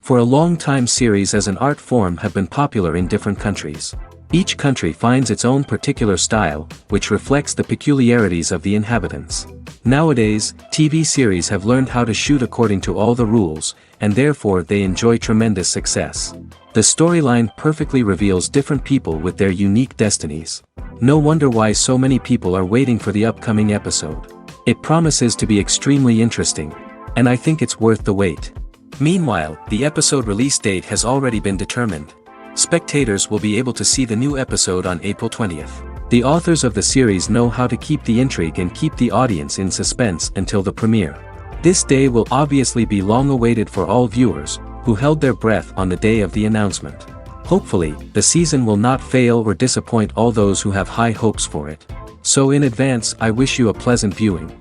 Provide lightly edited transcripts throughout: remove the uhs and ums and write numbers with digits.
For a long time, series as an art form have been popular in different countries. Each country finds its own particular style, which reflects the peculiarities of the inhabitants. Nowadays, TV series have learned how to shoot according to all the rules, and therefore they enjoy tremendous success. The storyline perfectly reveals different people with their unique destinies. No wonder why so many people are waiting for the upcoming episode. It promises to be extremely interesting, and I think it's worth the wait. Meanwhile, the episode release date has already been determined. Spectators will be able to see the new episode on April 20th. The authors of the series know how to keep the intrigue and keep the audience in suspense until the premiere. This day will obviously be long awaited for all viewers, who held their breath on the day of the announcement. Hopefully, the season will not fail or disappoint all those who have high hopes for it. So in advance, I wish you a pleasant viewing.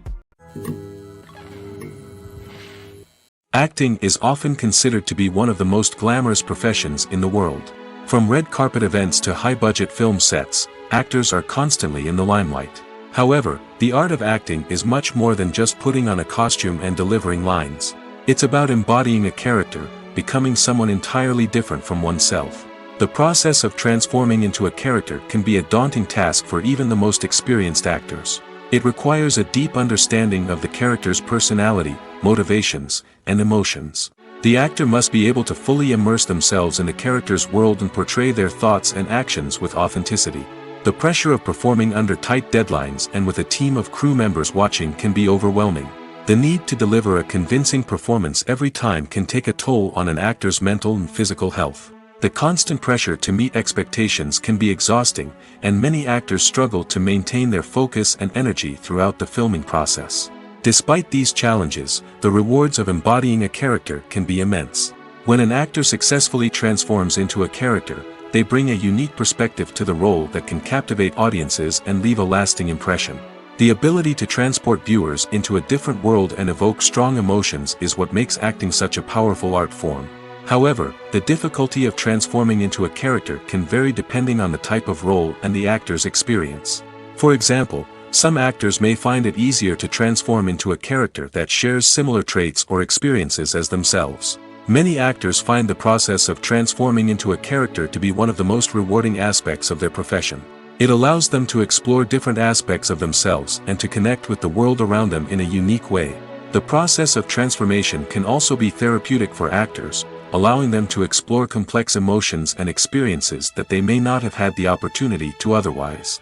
Acting is often considered to be one of the most glamorous professions in the world. From red carpet events to high-budget film sets, actors are constantly in the limelight. However, the art of acting is much more than just putting on a costume and delivering lines. It's about embodying a character, becoming someone entirely different from oneself. The process of transforming into a character can be a daunting task for even the most experienced actors. It requires a deep understanding of the character's personality, motivations, and emotions. The actor must be able to fully immerse themselves in the character's world and portray their thoughts and actions with authenticity. The pressure of performing under tight deadlines and with a team of crew members watching can be overwhelming. The need to deliver a convincing performance every time can take a toll on an actor's mental and physical health. The constant pressure to meet expectations can be exhausting, and many actors struggle to maintain their focus and energy throughout the filming process. Despite these challenges, the rewards of embodying a character can be immense. When an actor successfully transforms into a character, they bring a unique perspective to the role that can captivate audiences and leave a lasting impression. The ability to transport viewers into a different world and evoke strong emotions is what makes acting such a powerful art form. However, the difficulty of transforming into a character can vary depending on the type of role and the actor's experience. For example, some actors may find it easier to transform into a character that shares similar traits or experiences as themselves. Many actors find the process of transforming into a character to be one of the most rewarding aspects of their profession. It allows them to explore different aspects of themselves and to connect with the world around them in a unique way. The process of transformation can also be therapeutic for actors, allowing them to explore complex emotions and experiences that they may not have had the opportunity to otherwise.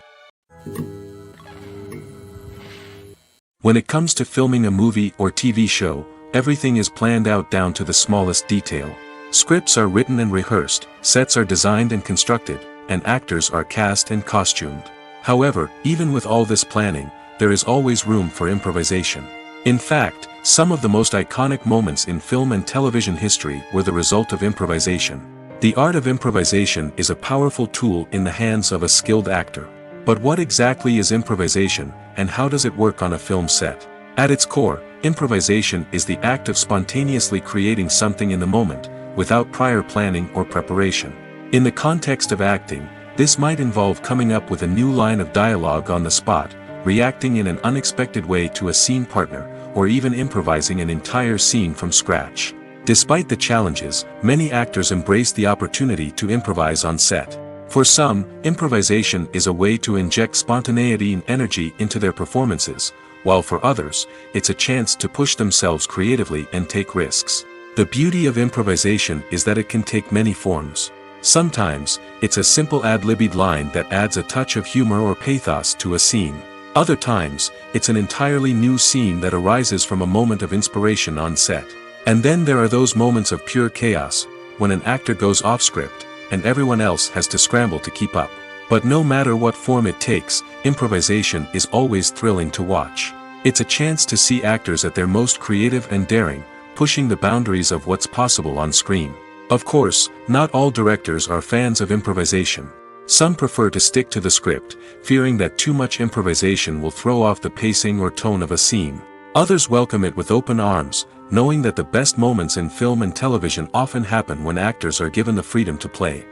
When it comes to filming a movie or TV show, everything is planned out down to the smallest detail. Scripts are written and rehearsed, sets are designed and constructed, and actors are cast and costumed. However, even with all this planning, there is always room for improvisation. In fact, some of the most iconic moments in film and television history were the result of improvisation. The art of improvisation is a powerful tool in the hands of a skilled actor. But what exactly is improvisation, and how does it work on a film set? At its core, improvisation is the act of spontaneously creating something in the moment, without prior planning or preparation. In the context of acting, this might involve coming up with a new line of dialogue on the spot, reacting in an unexpected way to a scene partner, or even improvising an entire scene from scratch. Despite the challenges, many actors embrace the opportunity to improvise on set. For some, improvisation is a way to inject spontaneity and energy into their performances, while for others, it's a chance to push themselves creatively and take risks. The beauty of improvisation is that it can take many forms. Sometimes, it's a simple ad-libbed line that adds a touch of humor or pathos to a scene. Other times, it's an entirely new scene that arises from a moment of inspiration on set. And then there are those moments of pure chaos, when an actor goes off script, and everyone else has to scramble to keep up. But no matter what form it takes, improvisation is always thrilling to watch. It's a chance to see actors at their most creative and daring, pushing the boundaries of what's possible on screen. Of course, not all directors are fans of improvisation. Some prefer to stick to the script, fearing that too much improvisation will throw off the pacing or tone of a scene. Others welcome it with open arms, knowing that the best moments in film and television often happen when actors are given the freedom to play.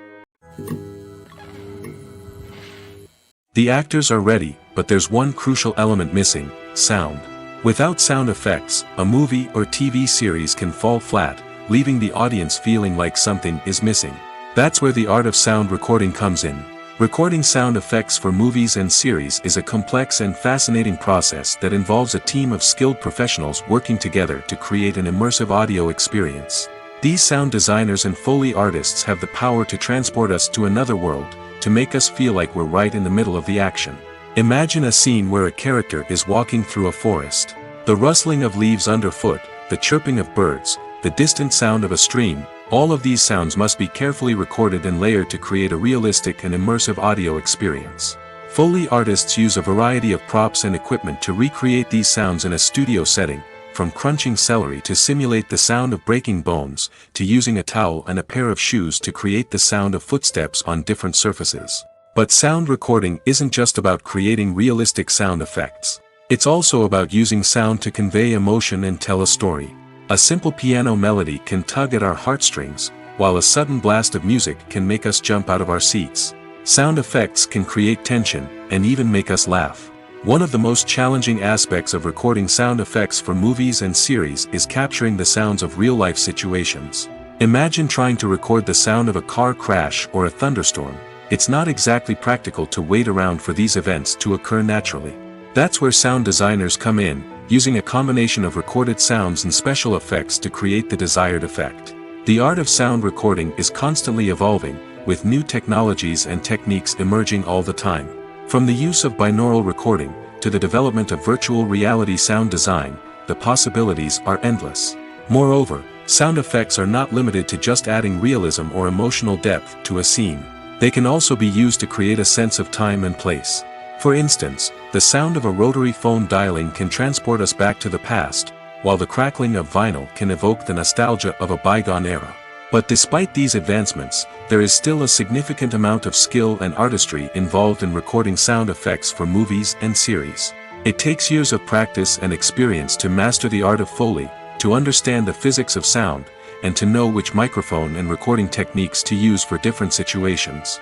The actors are ready, but there's one crucial element missing: sound. Without sound effects, a movie or TV series can fall flat, leaving the audience feeling like something is missing. That's where the art of sound recording comes in. Recording sound effects for movies and series is a complex and fascinating process that involves a team of skilled professionals working together to create an immersive audio experience. These sound designers and Foley artists have the power to transport us to another world, to make us feel like we're right in the middle of the action. Imagine a scene where a character is walking through a forest. The rustling of leaves underfoot, the chirping of birds, the distant sound of a stream, all of these sounds must be carefully recorded and layered to create a realistic and immersive audio experience. Foley artists use a variety of props and equipment to recreate these sounds in a studio setting, from crunching celery to simulate the sound of breaking bones, to using a towel and a pair of shoes to create the sound of footsteps on different surfaces. But sound recording isn't just about creating realistic sound effects. It's also about using sound to convey emotion and tell a story. A simple piano melody can tug at our heartstrings, while a sudden blast of music can make us jump out of our seats. Sound effects can create tension, and even make us laugh. One of the most challenging aspects of recording sound effects for movies and series is capturing the sounds of real-life situations. Imagine trying to record the sound of a car crash or a thunderstorm. It's not exactly practical to wait around for these events to occur naturally. That's where sound designers come in, using a combination of recorded sounds and special effects to create the desired effect. The art of sound recording is constantly evolving, with new technologies and techniques emerging all the time. From the use of binaural recording, to the development of virtual reality sound design, the possibilities are endless. Moreover, sound effects are not limited to just adding realism or emotional depth to a scene. They can also be used to create a sense of time and place. For instance, the sound of a rotary phone dialing can transport us back to the past, while the crackling of vinyl can evoke the nostalgia of a bygone era. But despite these advancements, there is still a significant amount of skill and artistry involved in recording sound effects for movies and series. It takes years of practice and experience to master the art of Foley, to understand the physics of sound, and to know which microphone and recording techniques to use for different situations.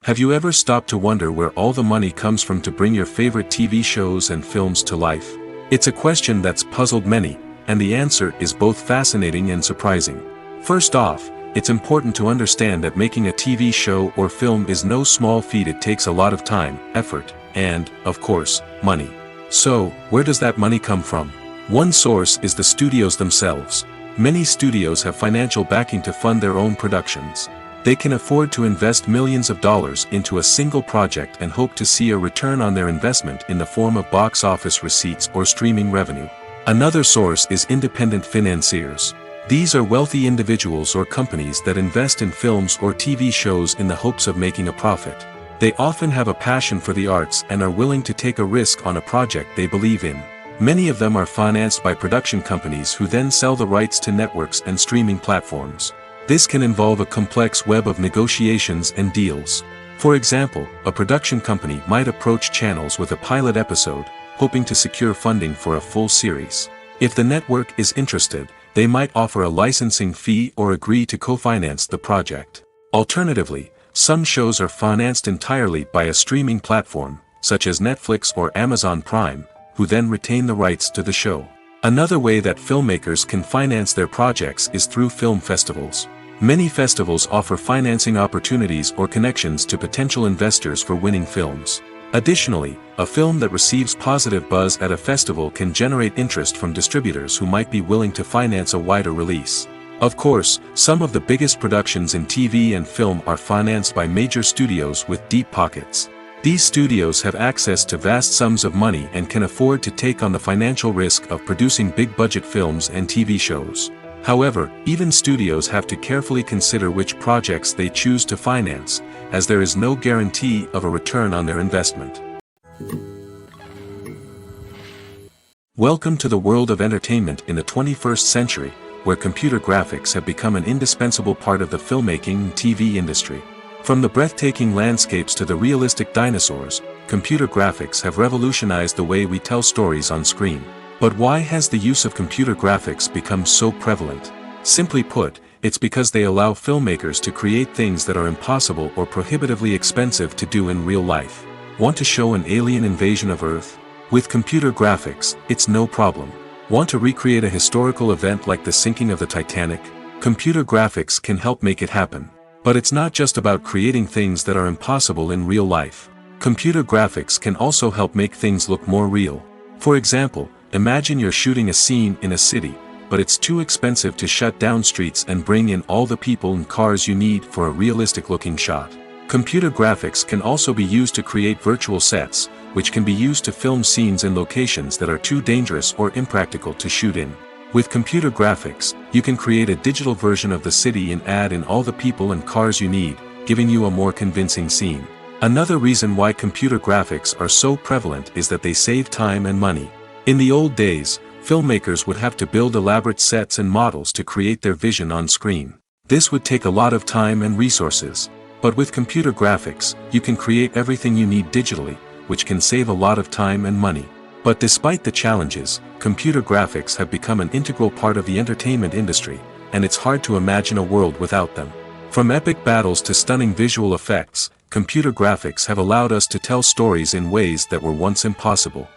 Have you ever stopped to wonder where all the money comes from to bring your favorite TV shows and films to life? It's a question that's puzzled many, and the answer is both fascinating and surprising. First off, it's important to understand that making a TV show or film is no small feat. It takes a lot of time, effort, and, of course, money. So, where does that money come from? One source is the studios themselves. Many studios have financial backing to fund their own productions. They can afford to invest millions of dollars into a single project and hope to see a return on their investment in the form of box office receipts or streaming revenue. Another source is independent financiers. These are wealthy individuals or companies that invest in films or TV shows in the hopes of making a profit. They often have a passion for the arts and are willing to take a risk on a project they believe in. Many of them are financed by production companies who then sell the rights to networks and streaming platforms. This can involve a complex web of negotiations and deals. For example, a production company might approach channels with a pilot episode, hoping to secure funding for a full series. If the network is interested, they might offer a licensing fee or agree to co-finance the project. Alternatively, some shows are financed entirely by a streaming platform, such as Netflix or Amazon Prime, who then retain the rights to the show. Another way that filmmakers can finance their projects is through film festivals. Many festivals offer financing opportunities or connections to potential investors for winning films. Additionally, a film that receives positive buzz at a festival can generate interest from distributors who might be willing to finance a wider release. Of course, some of the biggest productions in TV and film are financed by major studios with deep pockets. These studios have access to vast sums of money and can afford to take on the financial risk of producing big-budget films and TV shows. However, even studios have to carefully consider which projects they choose to finance, as there is no guarantee of a return on their investment. Welcome to the world of entertainment in the 21st century, where computer graphics have become an indispensable part of the filmmaking and TV industry. From the breathtaking landscapes to the realistic dinosaurs, computer graphics have revolutionized the way we tell stories on screen. But why has the use of computer graphics become so prevalent? Simply put, it's because they allow filmmakers to create things that are impossible or prohibitively expensive to do in real life. Want to show an alien invasion of Earth? With computer graphics, it's no problem. Want to recreate a historical event like the sinking of the Titanic? Computer graphics can help make it happen. But it's not just about creating things that are impossible in real life. Computer graphics can also help make things look more real. For example, imagine you're shooting a scene in a city, but it's too expensive to shut down streets and bring in all the people and cars you need for a realistic-looking shot. Computer graphics can also be used to create virtual sets, which can be used to film scenes in locations that are too dangerous or impractical to shoot in. With computer graphics, you can create a digital version of the city and add in all the people and cars you need, giving you a more convincing scene. Another reason why computer graphics are so prevalent is that they save time and money. In the old days, filmmakers would have to build elaborate sets and models to create their vision on screen. This would take a lot of time and resources. But with computer graphics, you can create everything you need digitally, which can save a lot of time and money. But despite the challenges, computer graphics have become an integral part of the entertainment industry, and it's hard to imagine a world without them. From epic battles to stunning visual effects, computer graphics have allowed us to tell stories in ways that were once impossible.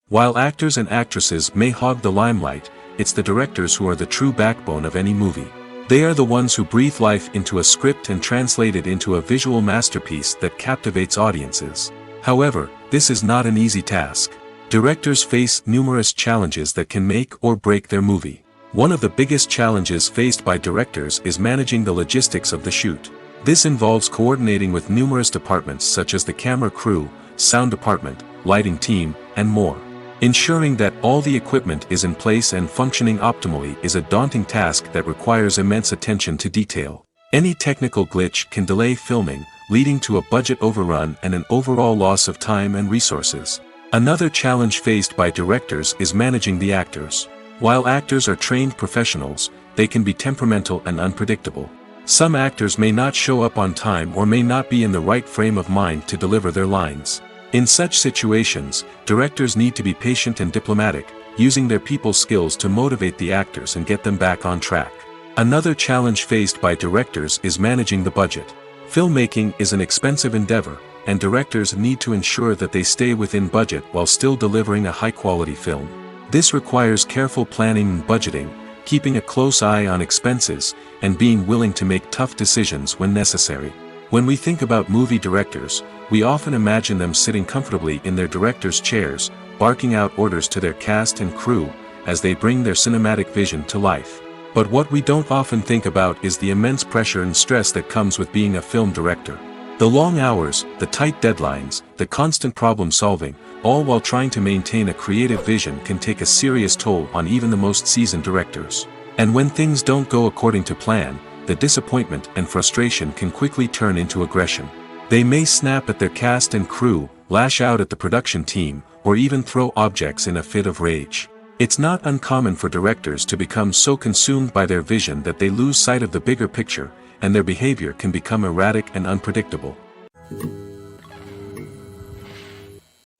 While actors and actresses may hog the limelight, it's the directors who are the true backbone of any movie. They are the ones who breathe life into a script and translate it into a visual masterpiece that captivates audiences. However, this is not an easy task. Directors face numerous challenges that can make or break their movie. One of the biggest challenges faced by directors is managing the logistics of the shoot. This involves coordinating with numerous departments such as the camera crew, sound department, lighting team, and more. Ensuring that all the equipment is in place and functioning optimally is a daunting task that requires immense attention to detail. Any technical glitch can delay filming, leading to a budget overrun and an overall loss of time and resources. Another challenge faced by directors is managing the actors. While actors are trained professionals, they can be temperamental and unpredictable. Some actors may not show up on time or may not be in the right frame of mind to deliver their lines. In such situations, directors need to be patient and diplomatic, using their people skills to motivate the actors and get them back on track. Another challenge faced by directors is managing the budget. Filmmaking is an expensive endeavor, and directors need to ensure that they stay within budget while still delivering a high-quality film. This requires careful planning and budgeting, keeping a close eye on expenses, and being willing to make tough decisions when necessary. When we think about movie directors, we often imagine them sitting comfortably in their director's chairs, barking out orders to their cast and crew, as they bring their cinematic vision to life. But what we don't often think about is the immense pressure and stress that comes with being a film director. The long hours, the tight deadlines, the constant problem solving, all while trying to maintain a creative vision can take a serious toll on even the most seasoned directors. And when things don't go according to plan, the disappointment and frustration can quickly turn into aggression. They may snap at their cast and crew, lash out at the production team, or even throw objects in a fit of rage. It's not uncommon for directors to become so consumed by their vision that they lose sight of the bigger picture, and their behavior can become erratic and unpredictable.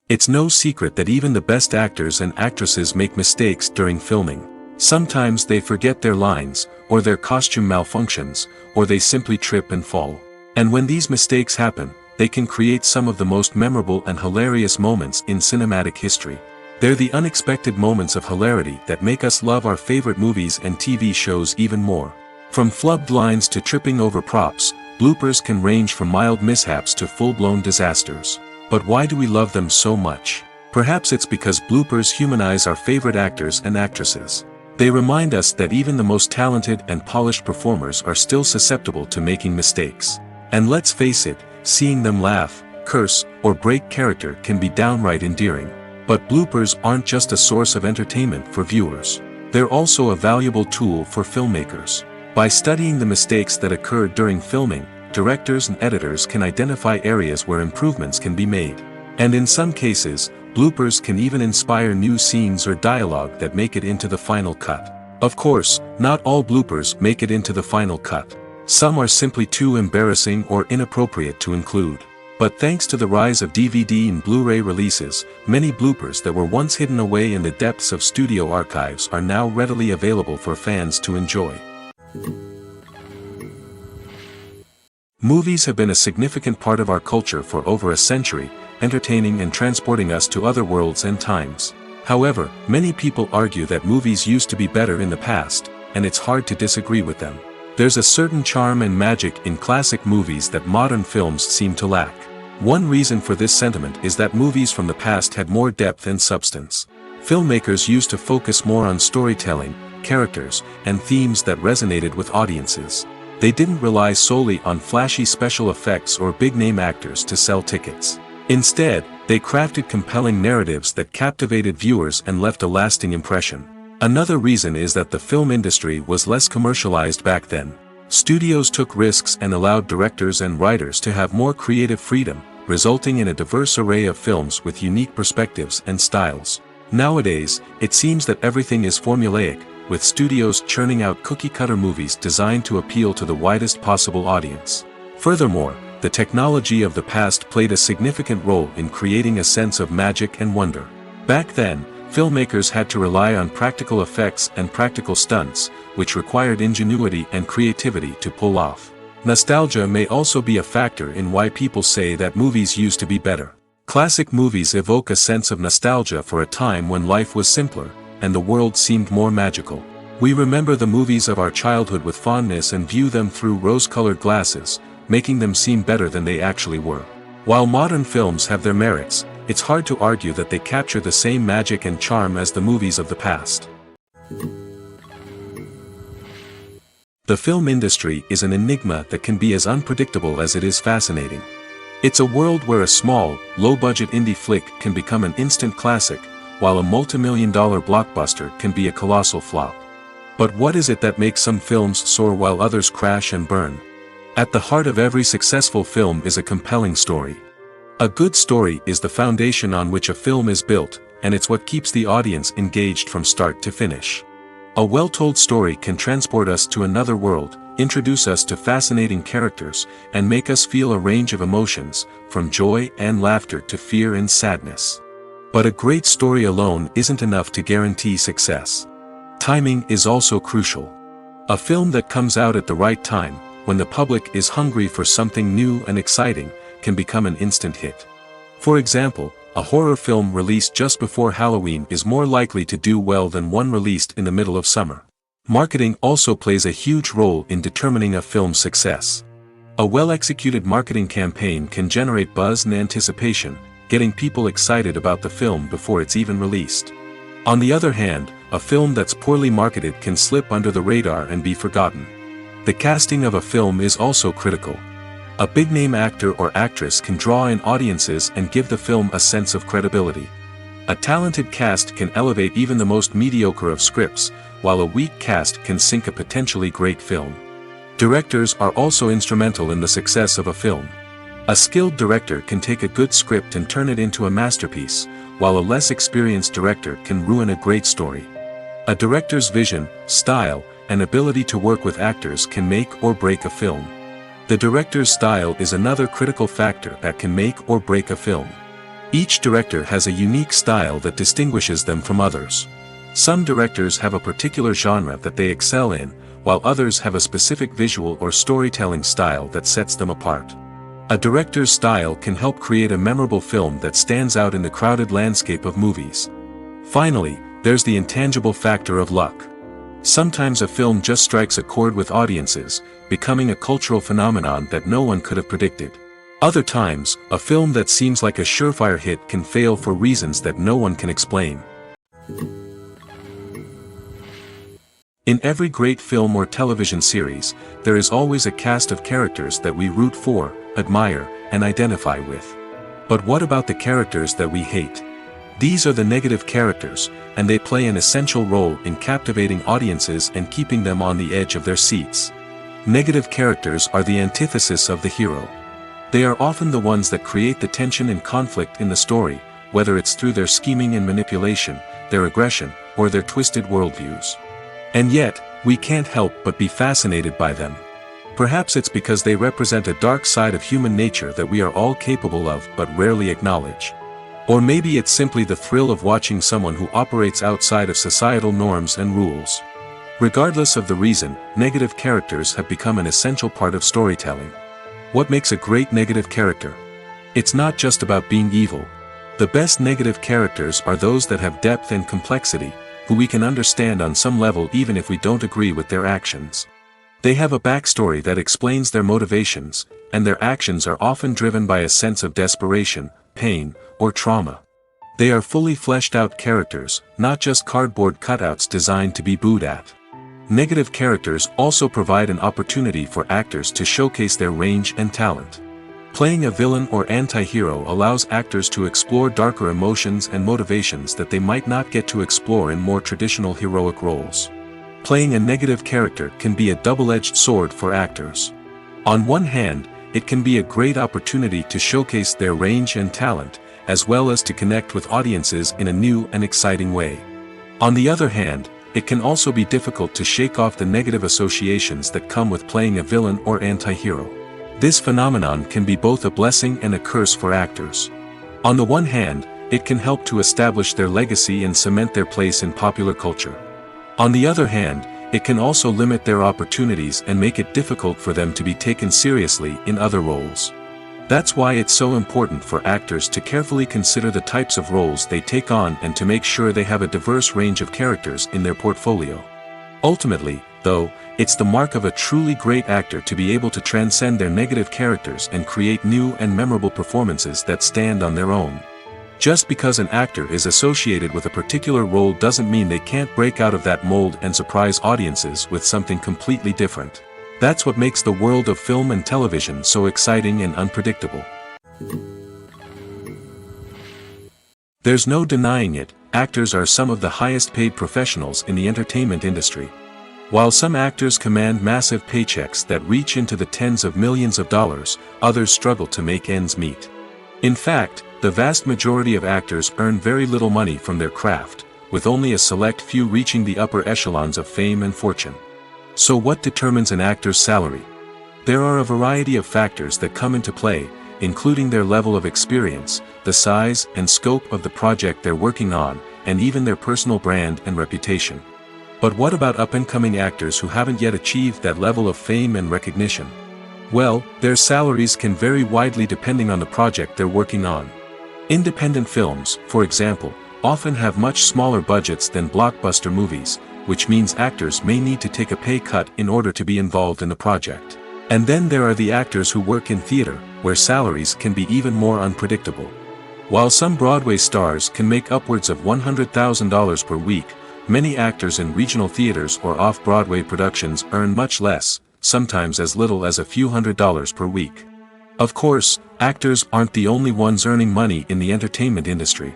It's no secret that even the best actors and actresses make mistakes during filming. Sometimes they forget their lines, or their costume malfunctions, or they simply trip and fall. And when these mistakes happen, they can create some of the most memorable and hilarious moments in cinematic history. They're the unexpected moments of hilarity that make us love our favorite movies and TV shows even more. From flubbed lines to tripping over props, bloopers can range from mild mishaps to full-blown disasters. But why do we love them so much? Perhaps it's because bloopers humanize our favorite actors and actresses. They remind us that even the most talented and polished performers are still susceptible to making mistakes. And let's face it, seeing them laugh, curse, or break character can be downright endearing. But bloopers aren't just a source of entertainment for viewers. They're also a valuable tool for filmmakers. By studying the mistakes that occurred during filming, directors and editors can identify areas where improvements can be made. And in some cases, bloopers can even inspire new scenes or dialogue that make it into the final cut. Of course, not all bloopers make it into the final cut. Some are simply too embarrassing or inappropriate to include. But thanks to the rise of DVD and Blu-ray releases, many bloopers that were once hidden away in the depths of studio archives are now readily available for fans to enjoy. Movies have been a significant part of our culture for over a century, entertaining and transporting us to other worlds and times. However, many people argue that movies used to be better in the past, and it's hard to disagree with them. There's a certain charm and magic in classic movies that modern films seem to lack. One reason for this sentiment is that movies from the past had more depth and substance. Filmmakers used to focus more on storytelling, characters, and themes that resonated with audiences. They didn't rely solely on flashy special effects or big-name actors to sell tickets. Instead, they crafted compelling narratives that captivated viewers and left a lasting impression. Another reason is that the film industry was less commercialized back then. Studios took risks and allowed directors and writers to have more creative freedom, resulting in a diverse array of films with unique perspectives and styles. Nowadays, it seems that everything is formulaic, with studios churning out cookie-cutter movies designed to appeal to the widest possible audience. Furthermore, the technology of the past played a significant role in creating a sense of magic and wonder. Back then, filmmakers had to rely on practical effects and practical stunts, which required ingenuity and creativity to pull off. Nostalgia may also be a factor in why people say that movies used to be better. Classic movies evoke a sense of nostalgia for a time when life was simpler, and the world seemed more magical. We remember the movies of our childhood with fondness and view them through rose-colored glasses, making them seem better than they actually were. While modern films have their merits, it's hard to argue that they capture the same magic and charm as the movies of the past. The film industry is an enigma that can be as unpredictable as it is fascinating. It's a world where a small, low-budget indie flick can become an instant classic, while a multi-million-dollar blockbuster can be a colossal flop. But what is it that makes some films soar while others crash and burn? At the heart of every successful film is a compelling story. A good story is the foundation on which a film is built, and it's what keeps the audience engaged from start to finish. A well-told story can transport us to another world, introduce us to fascinating characters, and make us feel a range of emotions, from joy and laughter to fear and sadness. But a great story alone isn't enough to guarantee success. Timing is also crucial. A film that comes out at the right time, when the public is hungry for something new and exciting, can become an instant hit. For example, a horror film released just before Halloween is more likely to do well than one released in the middle of summer. Marketing also plays a huge role in determining a film's success. A well-executed marketing campaign can generate buzz and anticipation, getting people excited about the film before it's even released. On the other hand, a film that's poorly marketed can slip under the radar and be forgotten. The casting of a film is also critical. A big-name actor or actress can draw in audiences and give the film a sense of credibility. A talented cast can elevate even the most mediocre of scripts, while a weak cast can sink a potentially great film. Directors are also instrumental in the success of a film. A skilled director can take a good script and turn it into a masterpiece, while a less experienced director can ruin a great story. A director's vision, style, and ability to work with actors can make or break a film. The director's style is another critical factor that can make or break a film. Each director has a unique style that distinguishes them from others. Some directors have a particular genre that they excel in, while others have a specific visual or storytelling style that sets them apart. A director's style can help create a memorable film that stands out in the crowded landscape of movies. Finally, there's the intangible factor of luck. Sometimes a film just strikes a chord with audiences, becoming a cultural phenomenon that no one could have predicted. Other times, a film that seems like a surefire hit can fail for reasons that no one can explain. In every great film or television series, there is always a cast of characters that we root for, admire, and identify with. But what about the characters that we hate? These are the negative characters, and they play an essential role in captivating audiences and keeping them on the edge of their seats. Negative characters are the antithesis of the hero. They are often the ones that create the tension and conflict in the story, whether it's through their scheming and manipulation, their aggression, or their twisted worldviews. And yet, we can't help but be fascinated by them. Perhaps it's because they represent a dark side of human nature that we are all capable of but rarely acknowledge. Or maybe it's simply the thrill of watching someone who operates outside of societal norms and rules. Regardless of the reason, negative characters have become an essential part of storytelling. What makes a great negative character? It's not just about being evil. The best negative characters are those that have depth and complexity, who we can understand on some level even if we don't agree with their actions. They have a backstory that explains their motivations, and their actions are often driven by a sense of desperation, pain, or trauma. They are fully fleshed out characters, not just cardboard cutouts designed to be booed at. Negative characters also provide an opportunity for actors to showcase their range and talent. Playing a villain or anti-hero allows actors to explore darker emotions and motivations that they might not get to explore in more traditional heroic roles. Playing a negative character can be a double-edged sword for actors. On one hand, it can be a great opportunity to showcase their range and talent, as well as to connect with audiences in a new and exciting way. On the other hand, it can also be difficult to shake off the negative associations that come with playing a villain or anti-hero. This phenomenon can be both a blessing and a curse for actors. On the one hand, it can help to establish their legacy and cement their place in popular culture. On the other hand, it can also limit their opportunities and make it difficult for them to be taken seriously in other roles. That's why it's so important for actors to carefully consider the types of roles they take on and to make sure they have a diverse range of characters in their portfolio. Ultimately, though, it's the mark of a truly great actor to be able to transcend their negative characters and create new and memorable performances that stand on their own. Just because an actor is associated with a particular role doesn't mean they can't break out of that mold and surprise audiences with something completely different. That's what makes the world of film and television so exciting and unpredictable. There's no denying it, actors are some of the highest paid professionals in the entertainment industry. While some actors command massive paychecks that reach into the tens of millions of dollars, others struggle to make ends meet. In fact, the vast majority of actors earn very little money from their craft, with only a select few reaching the upper echelons of fame and fortune. So what determines an actor's salary? There are a variety of factors that come into play, including their level of experience, the size and scope of the project they're working on, and even their personal brand and reputation. But what about up-and-coming actors who haven't yet achieved that level of fame and recognition? Well, their salaries can vary widely depending on the project they're working on. Independent films, for example, often have much smaller budgets than blockbuster movies, which means actors may need to take a pay cut in order to be involved in the project. And then there are the actors who work in theater, where salaries can be even more unpredictable. While some Broadway stars can make upwards of $100,000 per week, many actors in regional theaters or off-Broadway productions earn much less, sometimes as little as a few $100s per week. Of course, actors aren't the only ones earning money in the entertainment industry.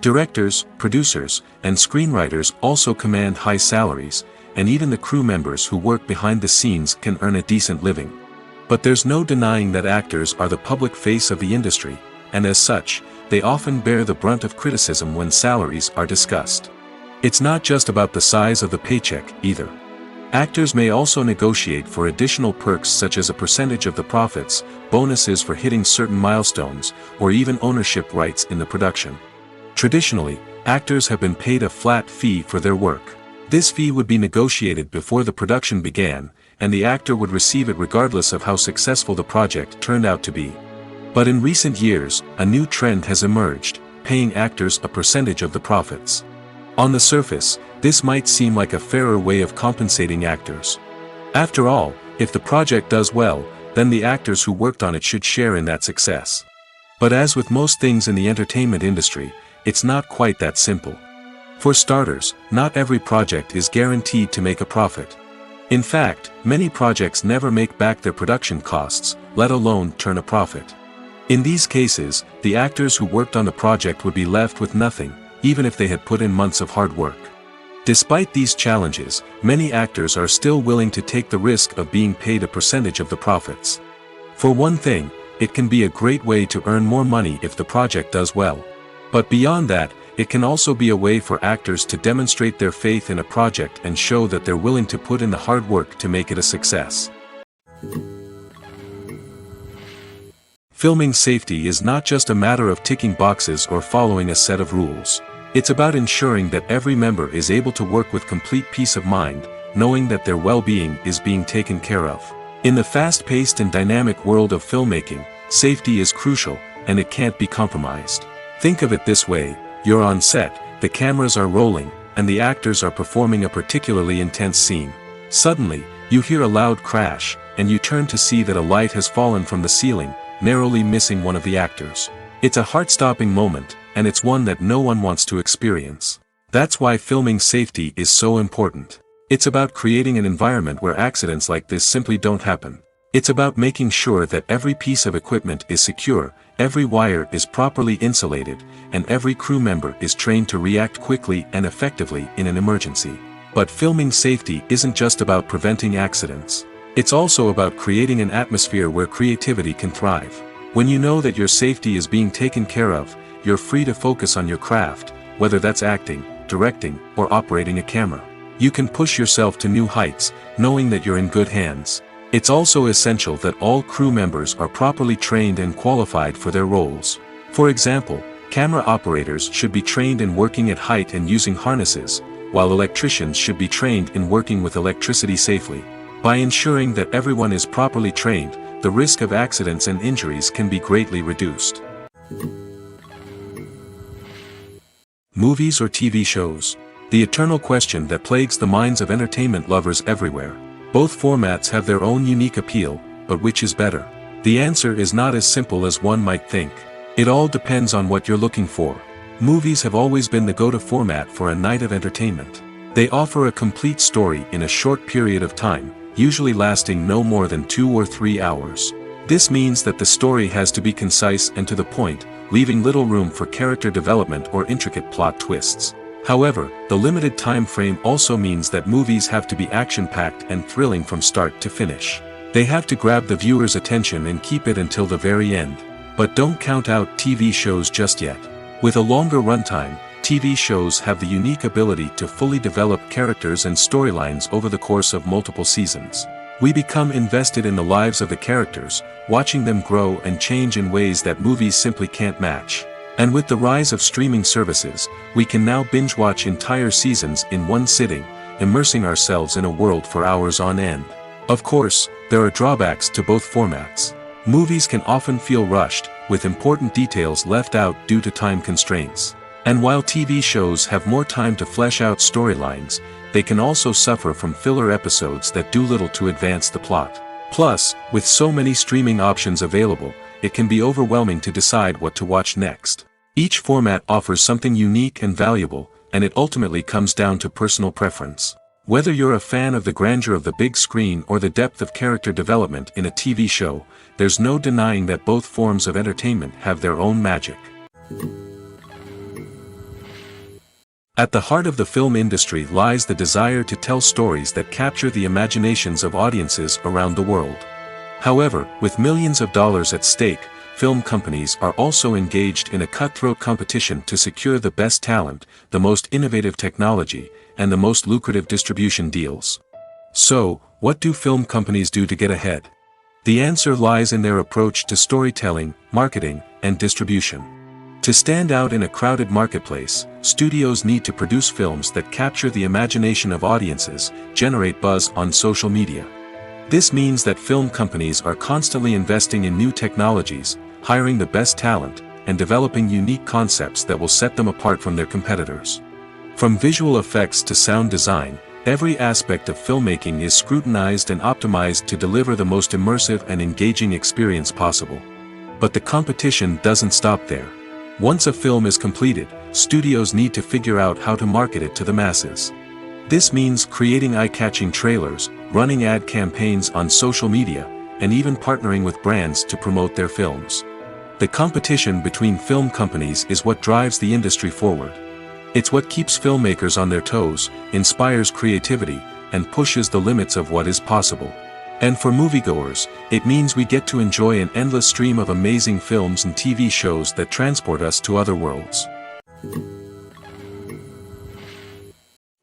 Directors, producers, and screenwriters also command high salaries, and even the crew members who work behind the scenes can earn a decent living. But there's no denying that actors are the public face of the industry, and as such, they often bear the brunt of criticism when salaries are discussed. It's not just about the size of the paycheck, either. Actors may also negotiate for additional perks such as a percentage of the profits, bonuses for hitting certain milestones, or even ownership rights in the production. Traditionally, actors have been paid a flat fee for their work. This fee would be negotiated before the production began, and the actor would receive it regardless of how successful the project turned out to be. But in recent years, a new trend has emerged, paying actors a percentage of the profits. On the surface, this might seem like a fairer way of compensating actors. After all, if the project does well, then the actors who worked on it should share in that success. But as with most things in the entertainment industry, it's not quite that simple. For starters, not every project is guaranteed to make a profit. In fact, many projects never make back their production costs, let alone turn a profit. In these cases, the actors who worked on the project would be left with nothing, even if they had put in months of hard work. Despite these challenges, many actors are still willing to take the risk of being paid a percentage of the profits. For one thing, it can be a great way to earn more money if the project does well. But beyond that, it can also be a way for actors to demonstrate their faith in a project and show that they're willing to put in the hard work to make it a success. Filming safety is not just a matter of ticking boxes or following a set of rules. It's about ensuring that every member is able to work with complete peace of mind, knowing that their well-being is being taken care of. In the fast-paced and dynamic world of filmmaking, safety is crucial, and it can't be compromised. Think of it this way: you're on set, the cameras are rolling, and the actors are performing a particularly intense scene. Suddenly, you hear a loud crash, and you turn to see that a light has fallen from the ceiling, narrowly missing one of the actors. It's a heart-stopping moment, and it's one that no one wants to experience. That's why filming safety is so important. It's about creating an environment where accidents like this simply don't happen. It's about making sure that every piece of equipment is secure, every wire is properly insulated, and every crew member is trained to react quickly and effectively in an emergency. But filming safety isn't just about preventing accidents. It's also about creating an atmosphere where creativity can thrive. When you know that your safety is being taken care of, you're free to focus on your craft, whether that's acting, directing, or operating a camera. You can push yourself to new heights, knowing that you're in good hands. It's also essential that all crew members are properly trained and qualified for their roles. For example, camera operators should be trained in working at height and using harnesses, while electricians should be trained in working with electricity safely. By ensuring that everyone is properly trained, the risk of accidents and injuries can be greatly reduced. Movies or TV shows? The eternal question that plagues the minds of entertainment lovers everywhere. Both formats have their own unique appeal, but which is better? The answer is not as simple as one might think. It all depends on what you're looking for. Movies have always been the go-to format for a night of entertainment. They offer a complete story in a short period of time, usually lasting no more than 2 or 3 hours. This means that the story has to be concise and to the point, leaving little room for character development or intricate plot twists. However, the limited time frame also means that movies have to be action-packed and thrilling from start to finish. They have to grab the viewer's attention and keep it until the very end. But don't count out TV shows just yet. With a longer runtime, TV shows have the unique ability to fully develop characters and storylines over the course of multiple seasons. We become invested in the lives of the characters, watching them grow and change in ways that movies simply can't match. And with the rise of streaming services, we can now binge-watch entire seasons in one sitting, immersing ourselves in a world for hours on end. Of course, there are drawbacks to both formats. Movies can often feel rushed, with important details left out due to time constraints. And while TV shows have more time to flesh out storylines, they can also suffer from filler episodes that do little to advance the plot. Plus, with so many streaming options available, it can be overwhelming to decide what to watch next. Each format offers something unique and valuable, and it ultimately comes down to personal preference. Whether you're a fan of the grandeur of the big screen or the depth of character development in a TV show, there's no denying that both forms of entertainment have their own magic. At the heart of the film industry lies the desire to tell stories that capture the imaginations of audiences around the world. However, with millions of dollars at stake, film companies are also engaged in a cutthroat competition to secure the best talent, the most innovative technology, and the most lucrative distribution deals. So, what do film companies do to get ahead? The answer lies in their approach to storytelling, marketing, and distribution. To stand out in a crowded marketplace, studios need to produce films that capture the imagination of audiences, generate buzz on social media. This means that film companies are constantly investing in new technologies, hiring the best talent, and developing unique concepts that will set them apart from their competitors. From visual effects to sound design, every aspect of filmmaking is scrutinized and optimized to deliver the most immersive and engaging experience possible. But the competition doesn't stop there. Once a film is completed, studios need to figure out how to market it to the masses. This means creating eye-catching trailers, running ad campaigns on social media, and even partnering with brands to promote their films. The competition between film companies is what drives the industry forward. It's what keeps filmmakers on their toes, inspires creativity, and pushes the limits of what is possible. And for moviegoers, it means we get to enjoy an endless stream of amazing films and TV shows that transport us to other worlds.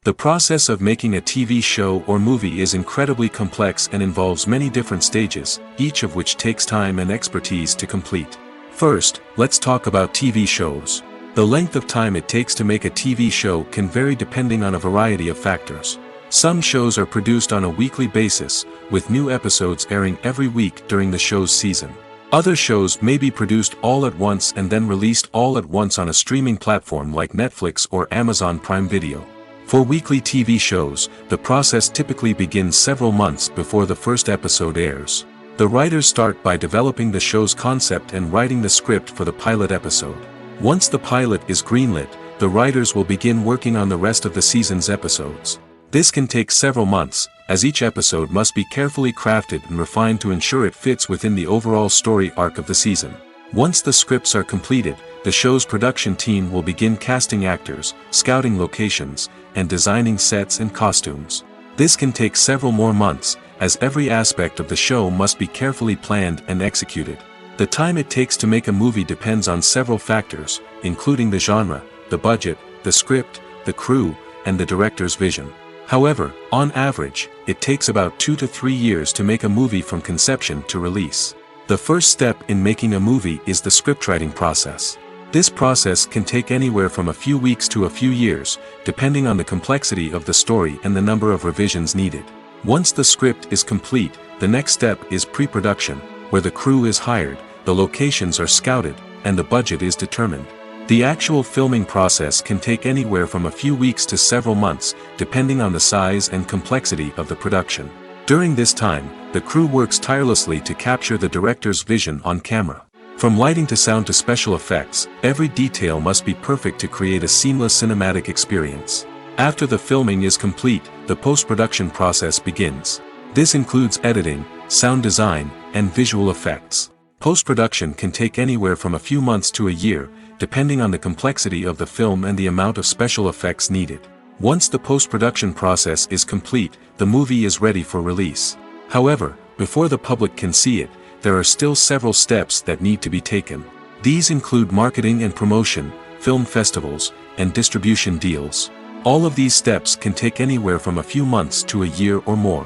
The process of making a TV show or movie is incredibly complex and involves many different stages, each of which takes time and expertise to complete. First, let's talk about TV shows. The length of time it takes to make a TV show can vary depending on a variety of factors. Some shows are produced on a weekly basis, with new episodes airing every week during the show's season. Other shows may be produced all at once and then released all at once on a streaming platform like Netflix or Amazon Prime Video. For weekly TV shows, the process typically begins several months before the first episode airs. The writers start by developing the show's concept and writing the script for the pilot episode. Once the pilot is greenlit, the writers will begin working on the rest of the season's episodes. This can take several months, as each episode must be carefully crafted and refined to ensure it fits within the overall story arc of the season. Once the scripts are completed, the show's production team will begin casting actors, scouting locations, and designing sets and costumes. This can take several more months, as every aspect of the show must be carefully planned and executed. The time it takes to make a movie depends on several factors, including the genre, the budget, the script, the crew, and the director's vision. However, on average, it takes about 2 to 3 years to make a movie from conception to release. The first step in making a movie is the scriptwriting process. This process can take anywhere from a few weeks to a few years, depending on the complexity of the story and the number of revisions needed. Once the script is complete, the next step is pre-production, where the crew is hired, the locations are scouted, and the budget is determined. The actual filming process can take anywhere from a few weeks to several months, depending on the size and complexity of the production. During this time, the crew works tirelessly to capture the director's vision on camera. From lighting to sound to special effects, every detail must be perfect to create a seamless cinematic experience. After the filming is complete, the post-production process begins. This includes editing, sound design, and visual effects. Post-production can take anywhere from a few months to a year, depending on the complexity of the film and the amount of special effects needed. Once the post-production process is complete, the movie is ready for release. However, before the public can see it, there are still several steps that need to be taken. These include marketing and promotion, film festivals, and distribution deals. All of these steps can take anywhere from a few months to a year or more.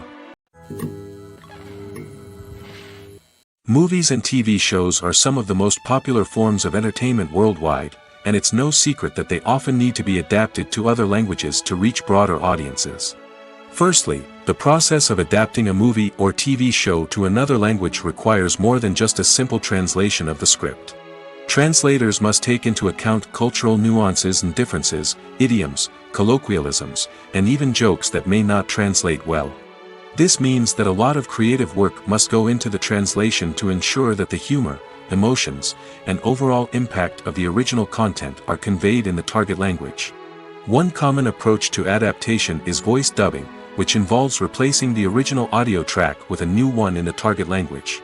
Movies and TV shows are some of the most popular forms of entertainment worldwide, and it's no secret that they often need to be adapted to other languages to reach broader audiences. Firstly, the process of adapting a movie or TV show to another language requires more than just a simple translation of the script. Translators must take into account cultural nuances and differences, idioms, colloquialisms, and even jokes that may not translate well. This means that a lot of creative work must go into the translation to ensure that the humor, emotions, and overall impact of the original content are conveyed in the target language. One common approach to adaptation is voice dubbing, which involves replacing the original audio track with a new one in the target language.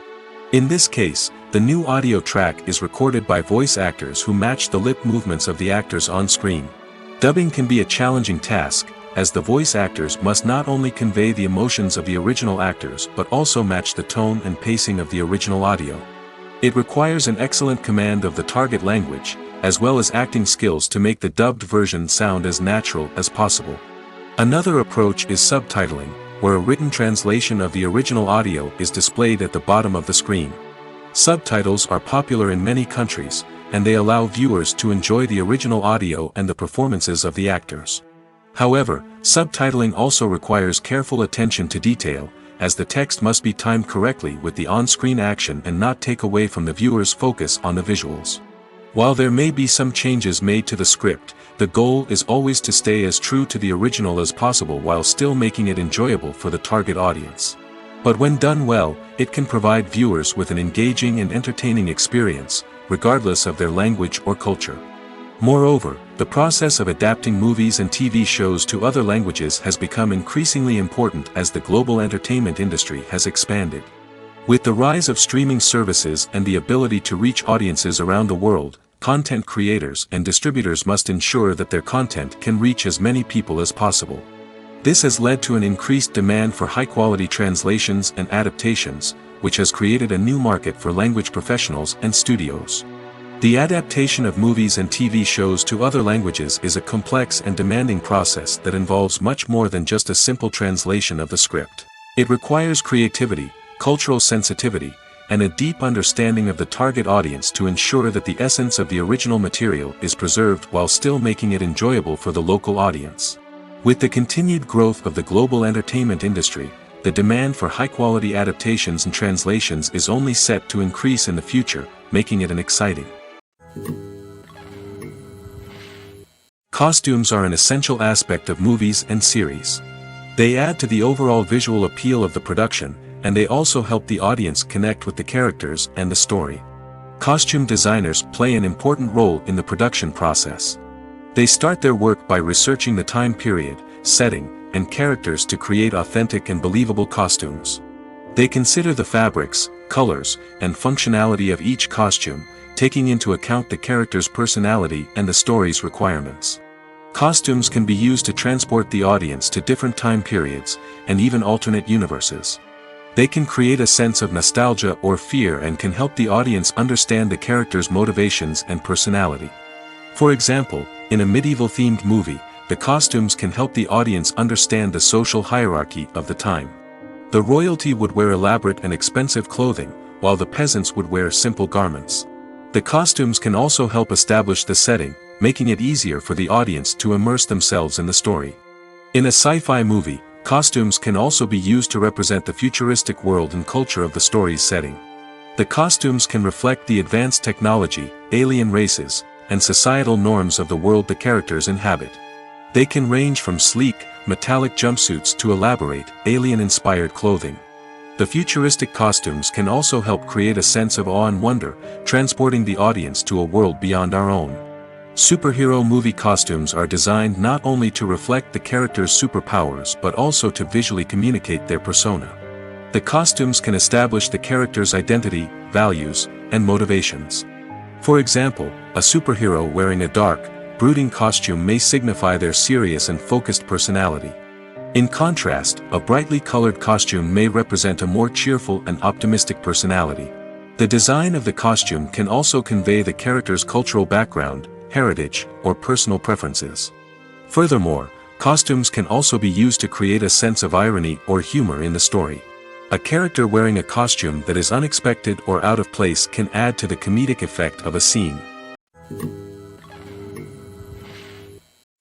In this case, the new audio track is recorded by voice actors who match the lip movements of the actors on screen. Dubbing can be a challenging task, as the voice actors must not only convey the emotions of the original actors but also match the tone and pacing of the original audio. It requires an excellent command of the target language, as well as acting skills to make the dubbed version sound as natural as possible. Another approach is subtitling, where a written translation of the original audio is displayed at the bottom of the screen. Subtitles are popular in many countries, and they allow viewers to enjoy the original audio and the performances of the actors. However, subtitling also requires careful attention to detail, as the text must be timed correctly with the on-screen action and not take away from the viewer's focus on the visuals. While there may be some changes made to the script, the goal is always to stay as true to the original as possible while still making it enjoyable for the target audience. But when done well, it can provide viewers with an engaging and entertaining experience, regardless of their language or culture. Moreover, the process of adapting movies and TV shows to other languages has become increasingly important as the global entertainment industry has expanded. With the rise of streaming services and the ability to reach audiences around the world, content creators and distributors must ensure that their content can reach as many people as possible. This has led to an increased demand for high-quality translations and adaptations, which has created a new market for language professionals and studios. The adaptation of movies and TV shows to other languages is a complex and demanding process that involves much more than just a simple translation of the script. It requires creativity, cultural sensitivity, and a deep understanding of the target audience to ensure that the essence of the original material is preserved while still making it enjoyable for the local audience. With the continued growth of the global entertainment industry, the demand for high-quality adaptations and translations is only set to increase in the future, making it an exciting. Costumes are an essential aspect of movies and series. They add to the overall visual appeal of the production, and they also help the audience connect with the characters and the story. Costume designers play an important role in the production process. They start their work by researching the time period, setting, and characters to create authentic and believable costumes. They consider the fabrics, colors, and functionality of each costume, taking into account the character's personality and the story's requirements. Costumes can be used to transport the audience to different time periods, and even alternate universes. They can create a sense of nostalgia or fear and can help the audience understand the character's motivations and personality. For example, in a medieval-themed movie, the costumes can help the audience understand the social hierarchy of the time. The royalty would wear elaborate and expensive clothing, while the peasants would wear simple garments. The costumes can also help establish the setting, making it easier for the audience to immerse themselves in the story. In a sci-fi movie, costumes can also be used to represent the futuristic world and culture of the story's setting. The costumes can reflect the advanced technology, alien races, and societal norms of the world the characters inhabit. They can range from sleek, metallic jumpsuits to elaborate, alien-inspired clothing. The futuristic costumes can also help create a sense of awe and wonder, transporting the audience to a world beyond our own. Superhero movie costumes are designed not only to reflect the character's superpowers but also to visually communicate their persona. The costumes can establish the character's identity, values, and motivations. For example, a superhero wearing a dark, brooding costume may signify their serious and focused personality. In contrast, a brightly colored costume may represent a more cheerful and optimistic personality. The design of the costume can also convey the character's cultural background, heritage, or personal preferences. Furthermore, costumes can also be used to create a sense of irony or humor in the story. A character wearing a costume that is unexpected or out of place can add to the comedic effect of a scene.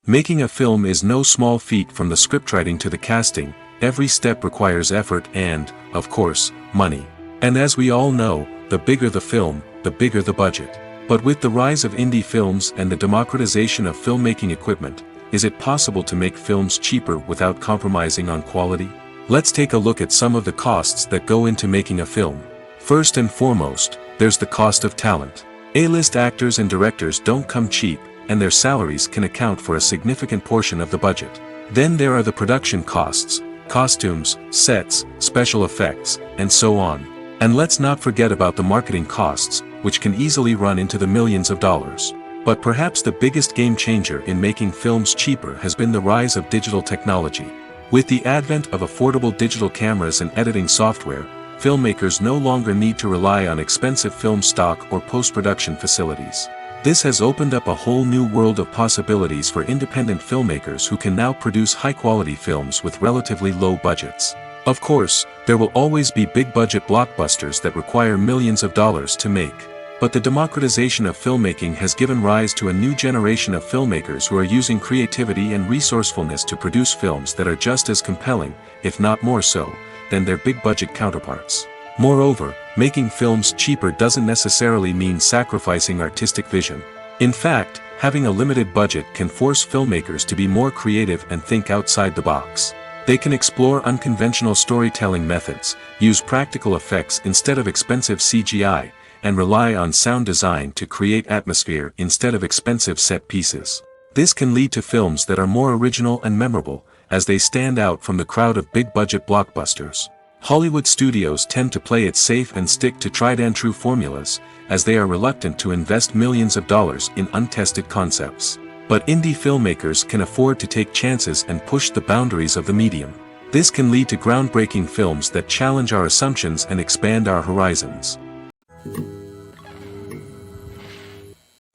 Making a film is no small feat. From the scriptwriting to the casting, every step requires effort and, of course, money. And as we all know, the bigger the film, the bigger the budget. But with the rise of indie films and the democratization of filmmaking equipment, is it possible to make films cheaper without compromising on quality? Let's take a look at some of the costs that go into making a film. First and foremost, there's the cost of talent. A-list actors and directors don't come cheap, and their salaries can account for a significant portion of the budget. Then there are the production costs, costumes, sets, special effects, and so on. And let's not forget about the marketing costs, which can easily run into the millions of dollars. But perhaps the biggest game changer in making films cheaper has been the rise of digital technology. With the advent of affordable digital cameras and editing software, filmmakers no longer need to rely on expensive film stock or post-production facilities. This has opened up a whole new world of possibilities for independent filmmakers who can now produce high-quality films with relatively low budgets. Of course, there will always be big-budget blockbusters that require millions of dollars to make. But the democratization of filmmaking has given rise to a new generation of filmmakers who are using creativity and resourcefulness to produce films that are just as compelling, if not more so, than their big-budget counterparts. Moreover, making films cheaper doesn't necessarily mean sacrificing artistic vision. In fact, having a limited budget can force filmmakers to be more creative and think outside the box. They can explore unconventional storytelling methods, use practical effects instead of expensive CGI, and rely on sound design to create atmosphere instead of expensive set pieces. This can lead to films that are more original and memorable, as they stand out from the crowd of big-budget blockbusters. Hollywood studios tend to play it safe and stick to tried-and-true formulas, as they are reluctant to invest millions of dollars in untested concepts. But indie filmmakers can afford to take chances and push the boundaries of the medium. This can lead to groundbreaking films that challenge our assumptions and expand our horizons.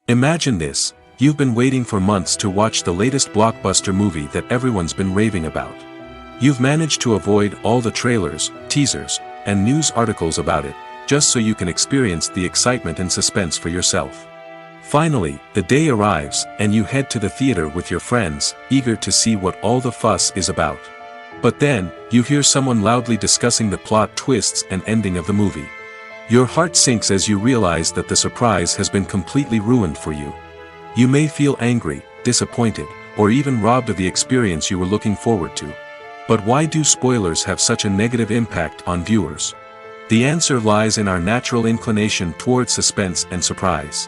Imagine this: you've been waiting for months to watch the latest blockbuster movie that everyone's been raving about. You've managed to avoid all the trailers, teasers, and news articles about it, just so you can experience the excitement and suspense for yourself. Finally, the day arrives, and you head to the theater with your friends, eager to see what all the fuss is about. But then, you hear someone loudly discussing the plot twists and ending of the movie. Your heart sinks as you realize that the surprise has been completely ruined for you. You may feel angry, disappointed, or even robbed of the experience you were looking forward to. But why do spoilers have such a negative impact on viewers? The answer lies in our natural inclination towards suspense and surprise.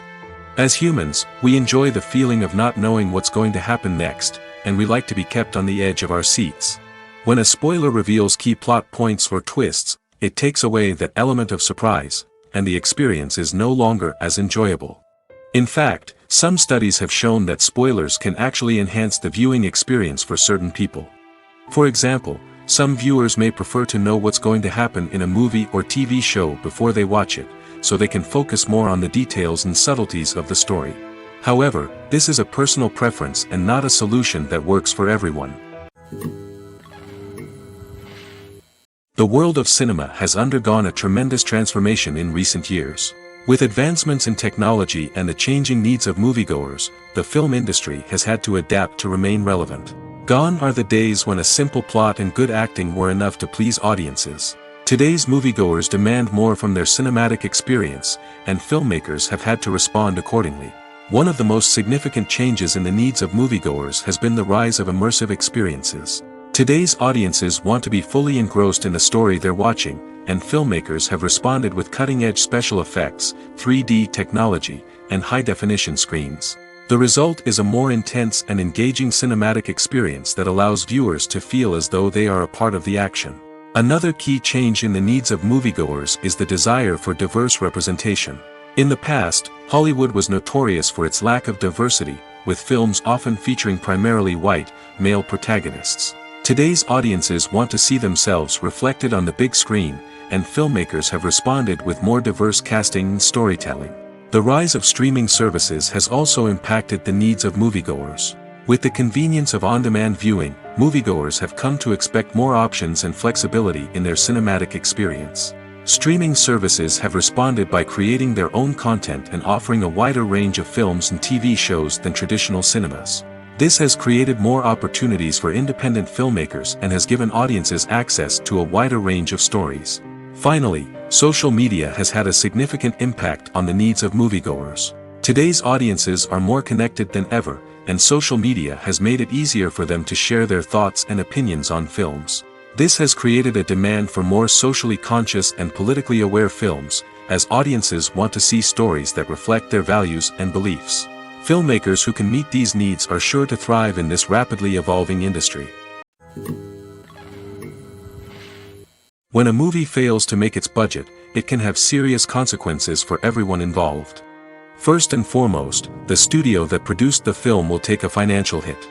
As humans, we enjoy the feeling of not knowing what's going to happen next, and we like to be kept on the edge of our seats. When a spoiler reveals key plot points or twists, it takes away that element of surprise, and the experience is no longer as enjoyable. In fact, some studies have shown that spoilers can actually enhance the viewing experience for certain people. For example, some viewers may prefer to know what's going to happen in a movie or TV show before they watch it, so they can focus more on the details and subtleties of the story. However, this is a personal preference and not a solution that works for everyone. The world of cinema has undergone a tremendous transformation in recent years. With advancements in technology and the changing needs of moviegoers, the film industry has had to adapt to remain relevant. Gone are the days when a simple plot and good acting were enough to please audiences. Today's moviegoers demand more from their cinematic experience, and filmmakers have had to respond accordingly. One of the most significant changes in the needs of moviegoers has been the rise of immersive experiences. Today's audiences want to be fully engrossed in the story they're watching, and filmmakers have responded with cutting-edge special effects, 3D technology, and high-definition screens. The result is a more intense and engaging cinematic experience that allows viewers to feel as though they are a part of the action. Another key change in the needs of moviegoers is the desire for diverse representation. In the past, Hollywood was notorious for its lack of diversity, with films often featuring primarily white, male protagonists. Today's audiences want to see themselves reflected on the big screen, and filmmakers have responded with more diverse casting and storytelling. The rise of streaming services has also impacted the needs of moviegoers. With the convenience of on-demand viewing, moviegoers have come to expect more options and flexibility in their cinematic experience. Streaming services have responded by creating their own content and offering a wider range of films and TV shows than traditional cinemas. This has created more opportunities for independent filmmakers and has given audiences access to a wider range of stories. Finally, social media has had a significant impact on the needs of moviegoers. Today's audiences are more connected than ever, and social media has made it easier for them to share their thoughts and opinions on films. This has created a demand for more socially conscious and politically aware films, as audiences want to see stories that reflect their values and beliefs. Filmmakers who can meet these needs are sure to thrive in this rapidly evolving industry. When a movie fails to make its budget, it can have serious consequences for everyone involved. First and foremost, the studio that produced the film will take a financial hit.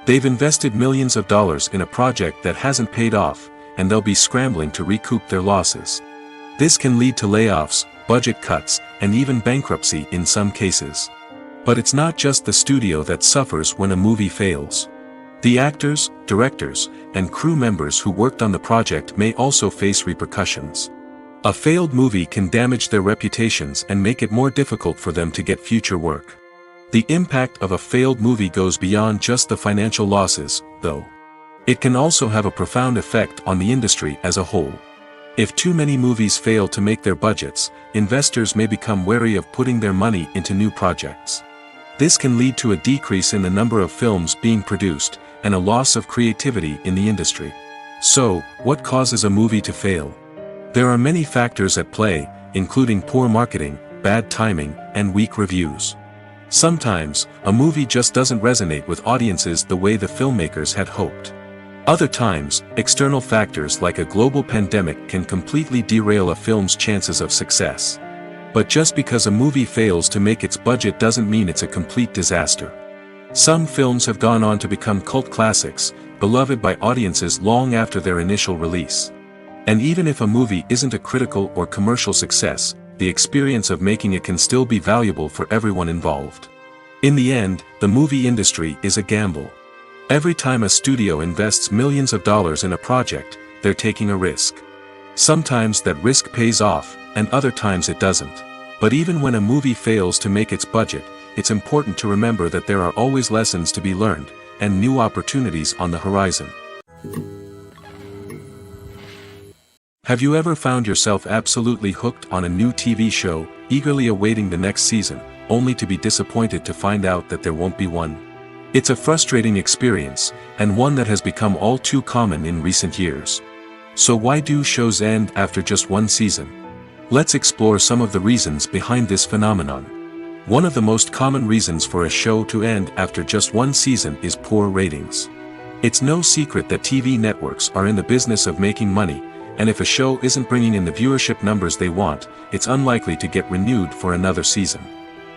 They've invested millions of dollars in a project that hasn't paid off, and they'll be scrambling to recoup their losses. This can lead to layoffs, budget cuts, and even bankruptcy in some cases. But it's not just the studio that suffers when a movie fails. The actors, directors, and crew members who worked on the project may also face repercussions. A failed movie can damage their reputations and make it more difficult for them to get future work. The impact of a failed movie goes beyond just the financial losses, though. It can also have a profound effect on the industry as a whole. If too many movies fail to make their budgets, investors may become wary of putting their money into new projects. This can lead to a decrease in the number of films being produced, and a loss of creativity in the industry. So, what causes a movie to fail? There are many factors at play, including poor marketing, bad timing, and weak reviews. Sometimes, a movie just doesn't resonate with audiences the way the filmmakers had hoped. Other times, external factors like a global pandemic can completely derail a film's chances of success. But just because a movie fails to make its budget doesn't mean it's a complete disaster. Some films have gone on to become cult classics, beloved by audiences long after their initial release. And even if a movie isn't a critical or commercial success, the experience of making it can still be valuable for everyone involved. In the end, the movie industry is a gamble. Every time a studio invests millions of dollars in a project, they're taking a risk. Sometimes that risk pays off, and other times it doesn't. But even when a movie fails to make its budget, it's important to remember that there are always lessons to be learned, and new opportunities on the horizon. Have you ever found yourself absolutely hooked on a new TV show, eagerly awaiting the next season, only to be disappointed to find out that there won't be one? It's a frustrating experience, and one that has become all too common in recent years. So why do shows end after just one season? Let's explore some of the reasons behind this phenomenon. One of the most common reasons for a show to end after just one season is poor ratings. It's no secret that TV networks are in the business of making money, and if a show isn't bringing in the viewership numbers they want, it's unlikely to get renewed for another season.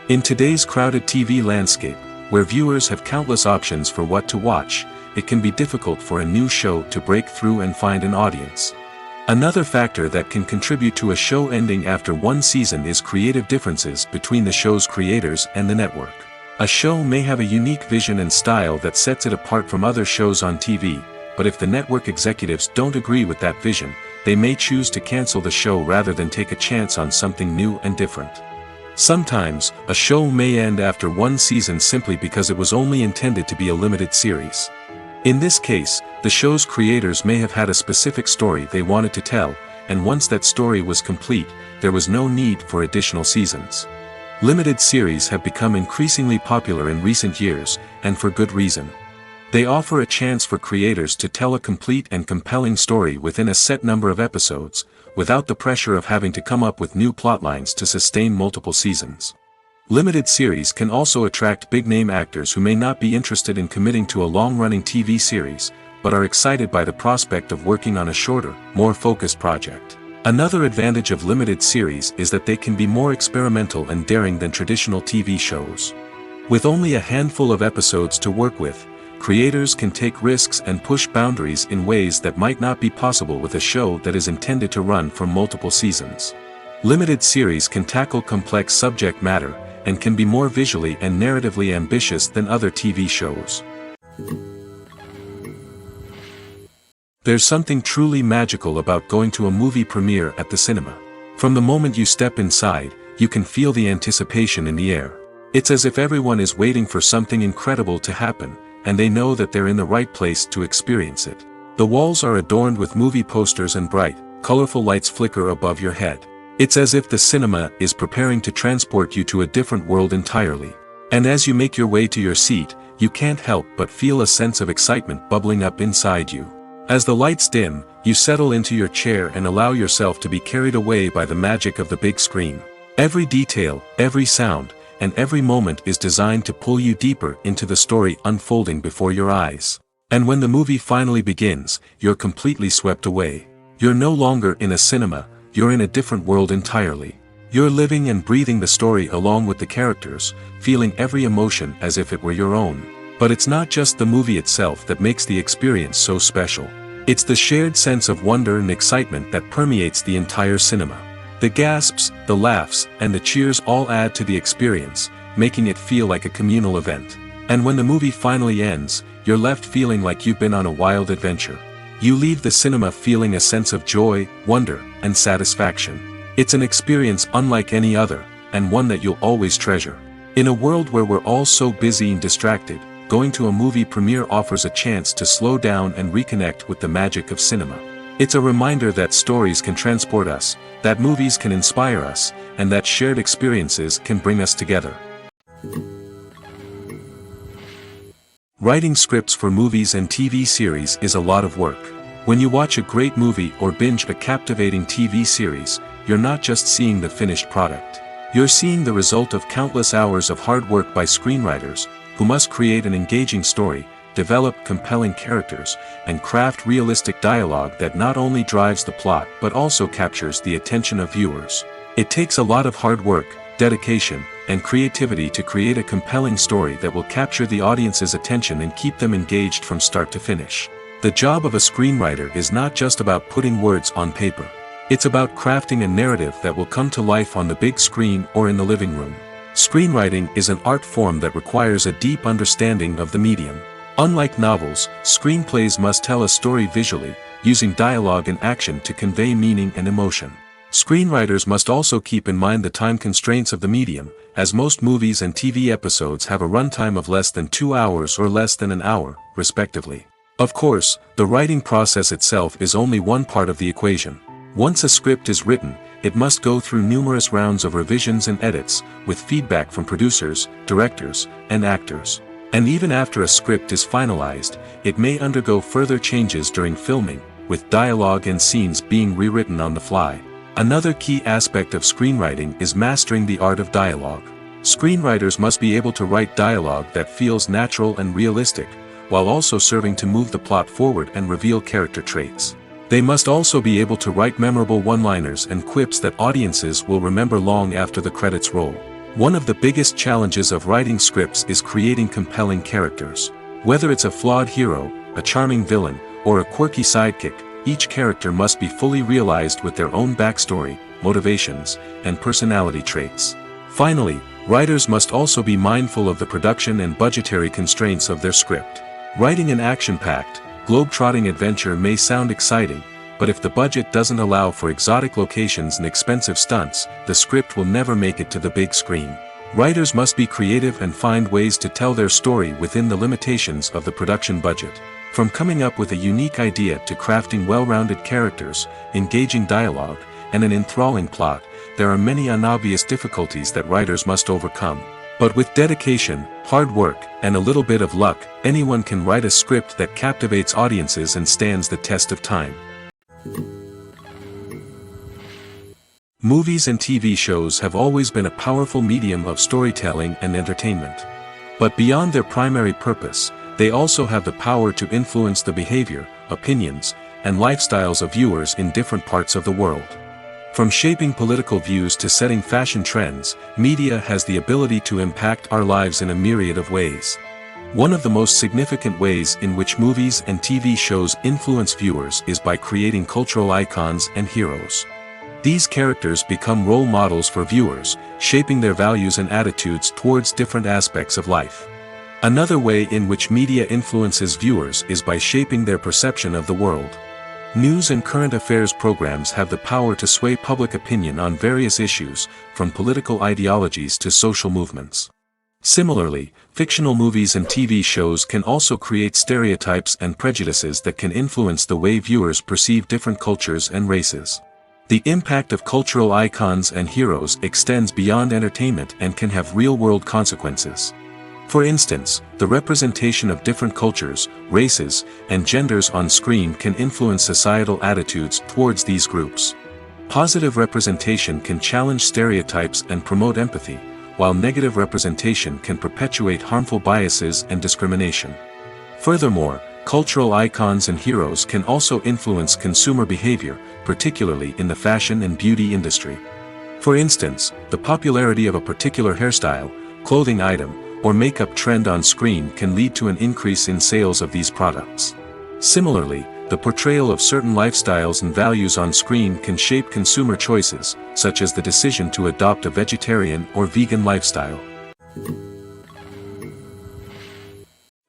In today's crowded TV landscape, where viewers have countless options for what to watch, it can be difficult for a new show to break through and find an audience. Another factor that can contribute to a show ending after one season is creative differences between the show's creators and the network. A show may have a unique vision and style that sets it apart from other shows on TV, but if the network executives don't agree with that vision, they may choose to cancel the show rather than take a chance on something new and different. Sometimes, a show may end after one season simply because it was only intended to be a limited series. In this case, the show's creators may have had a specific story they wanted to tell, and once that story was complete, there was no need for additional seasons. Limited series have become increasingly popular in recent years, and for good reason. They offer a chance for creators to tell a complete and compelling story within a set number of episodes, without the pressure of having to come up with new plotlines to sustain multiple seasons. Limited series can also attract big-name actors who may not be interested in committing to a long-running TV series, but are excited by the prospect of working on a shorter, more focused project. Another advantage of limited series is that they can be more experimental and daring than traditional TV shows. With only a handful of episodes to work with, creators can take risks and push boundaries in ways that might not be possible with a show that is intended to run for multiple seasons. Limited series can tackle complex subject matter, and can be more visually and narratively ambitious than other TV shows. There's something truly magical about going to a movie premiere at the cinema. From the moment you step inside, you can feel the anticipation in the air. It's as if everyone is waiting for something incredible to happen, and they know that they're in the right place to experience it. The walls are adorned with movie posters and bright, colorful lights flicker above your head. It's as if the cinema is preparing to transport you to a different world entirely. And as you make your way to your seat, you can't help but feel a sense of excitement bubbling up inside you. As the lights dim, you settle into your chair and allow yourself to be carried away by the magic of the big screen. Every detail, every sound, and every moment is designed to pull you deeper into the story unfolding before your eyes. And when the movie finally begins, you're completely swept away. You're no longer in a cinema, you're in a different world entirely. You're living and breathing the story along with the characters, feeling every emotion as if it were your own. But it's not just the movie itself that makes the experience so special. It's the shared sense of wonder and excitement that permeates the entire cinema. The gasps, the laughs, and the cheers all add to the experience, making it feel like a communal event. And when the movie finally ends, you're left feeling like you've been on a wild adventure. You leave the cinema feeling a sense of joy, wonder, and satisfaction. It's an experience unlike any other, and one that you'll always treasure. In a world where we're all so busy and distracted, going to a movie premiere offers a chance to slow down and reconnect with the magic of cinema. It's a reminder that stories can transport us, that movies can inspire us, and that shared experiences can bring us together. Writing scripts for movies and TV series is a lot of work. When you watch a great movie or binge a captivating TV series, you're not just seeing the finished product. You're seeing the result of countless hours of hard work by screenwriters, who must create an engaging story, develop compelling characters, and craft realistic dialogue that not only drives the plot but also captures the attention of viewers. It takes a lot of hard work, dedication, and creativity to create a compelling story that will capture the audience's attention and keep them engaged from start to finish. The job of a screenwriter is not just about putting words on paper. It's about crafting a narrative that will come to life on the big screen or in the living room. Screenwriting is an art form that requires a deep understanding of the medium. Unlike novels, screenplays must tell a story visually, using dialogue and action to convey meaning and emotion. Screenwriters must also keep in mind the time constraints of the medium, as most movies and TV episodes have a runtime of less than 2 hours or less than an hour, respectively. Of course, the writing process itself is only one part of the equation. Once a script is written, it must go through numerous rounds of revisions and edits, with feedback from producers, directors, and actors. And even after a script is finalized, it may undergo further changes during filming, with dialogue and scenes being rewritten on the fly. Another key aspect of screenwriting is mastering the art of dialogue. Screenwriters must be able to write dialogue that feels natural and realistic, while also serving to move the plot forward and reveal character traits. They must also be able to write memorable one-liners and quips that audiences will remember long after the credits roll. One of the biggest challenges of writing scripts is creating compelling characters. Whether it's a flawed hero, a charming villain, or a quirky sidekick, each character must be fully realized with their own backstory, motivations, and personality traits. Finally, writers must also be mindful of the production and budgetary constraints of their script. Writing an action-packed, globe-trotting adventure may sound exciting, but if the budget doesn't allow for exotic locations and expensive stunts, the script will never make it to the big screen. Writers must be creative and find ways to tell their story within the limitations of the production budget. From coming up with a unique idea to crafting well-rounded characters, engaging dialogue, and an enthralling plot, there are many unobvious difficulties that writers must overcome. But with dedication, hard work, and a little bit of luck, anyone can write a script that captivates audiences and stands the test of time. Movies and TV shows have always been a powerful medium of storytelling and entertainment. But beyond their primary purpose, they also have the power to influence the behavior, opinions, and lifestyles of viewers in different parts of the world. From shaping political views to setting fashion trends, media has the ability to impact our lives in a myriad of ways. One of the most significant ways in which movies and TV shows influence viewers is by creating cultural icons and heroes. These characters become role models for viewers, shaping their values and attitudes towards different aspects of life. Another way in which media influences viewers is by shaping their perception of the world. News and current affairs programs have the power to sway public opinion on various issues, from political ideologies to social movements. Similarly, fictional movies and TV shows can also create stereotypes and prejudices that can influence the way viewers perceive different cultures and races. The impact of cultural icons and heroes extends beyond entertainment and can have real-world consequences. For instance, the representation of different cultures, races, and genders on screen can influence societal attitudes towards these groups. Positive representation can challenge stereotypes and promote empathy, while negative representation can perpetuate harmful biases and discrimination. Furthermore, cultural icons and heroes can also influence consumer behavior, particularly in the fashion and beauty industry. For instance, the popularity of a particular hairstyle, clothing item, or makeup trend on screen can lead to an increase in sales of these products. Similarly, the portrayal of certain lifestyles and values on screen can shape consumer choices, such as the decision to adopt a vegetarian or vegan lifestyle.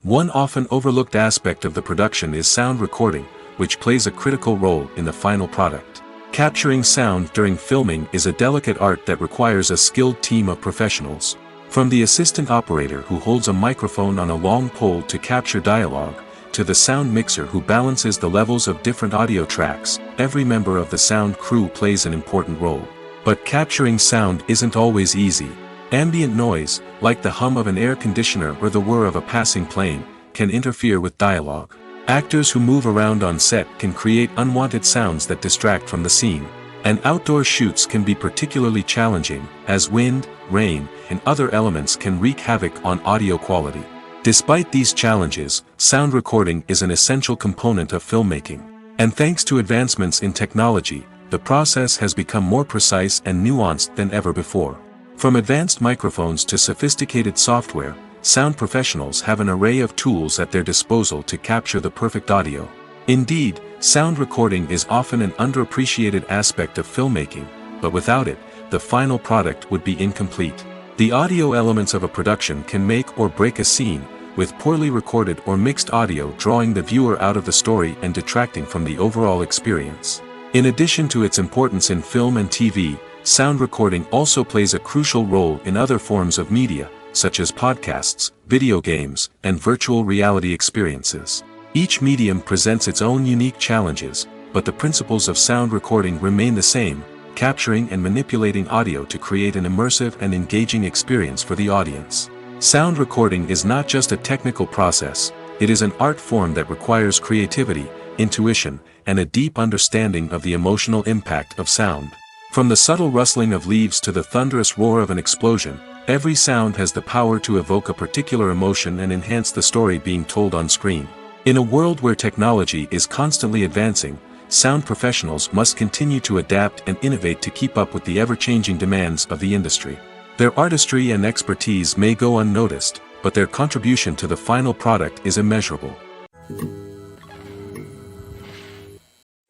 One often overlooked aspect of the production is sound recording, which plays a critical role in the final product. Capturing sound during filming is a delicate art that requires a skilled team of professionals. From the assistant operator who holds a microphone on a long pole to capture dialogue, to the sound mixer who balances the levels of different audio tracks, every member of the sound crew plays an important role. But capturing sound isn't always easy. Ambient noise, like the hum of an air conditioner or the whir of a passing plane, can interfere with dialogue. Actors who move around on set can create unwanted sounds that distract from the scene. And outdoor shoots can be particularly challenging, as wind, rain, and other elements can wreak havoc on audio quality. Despite these challenges, sound recording is an essential component of filmmaking. And thanks to advancements in technology, the process has become more precise and nuanced than ever before. From advanced microphones to sophisticated software, sound professionals have an array of tools at their disposal to capture the perfect audio. Indeed, sound recording is often an underappreciated aspect of filmmaking, but without it, the final product would be incomplete. The audio elements of a production can make or break a scene, with poorly recorded or mixed audio drawing the viewer out of the story and detracting from the overall experience. In addition to its importance in film and TV, sound recording also plays a crucial role in other forms of media, such as podcasts, video games, and virtual reality experiences. Each medium presents its own unique challenges, but the principles of sound recording remain the same, capturing and manipulating audio to create an immersive and engaging experience for the audience. Sound recording is not just a technical process, it is an art form that requires creativity, intuition, and a deep understanding of the emotional impact of sound. From the subtle rustling of leaves to the thunderous roar of an explosion, every sound has the power to evoke a particular emotion and enhance the story being told on screen. In a world where technology is constantly advancing, sound professionals must continue to adapt and innovate to keep up with the ever-changing demands of the industry. Their artistry and expertise may go unnoticed, but their contribution to the final product is immeasurable.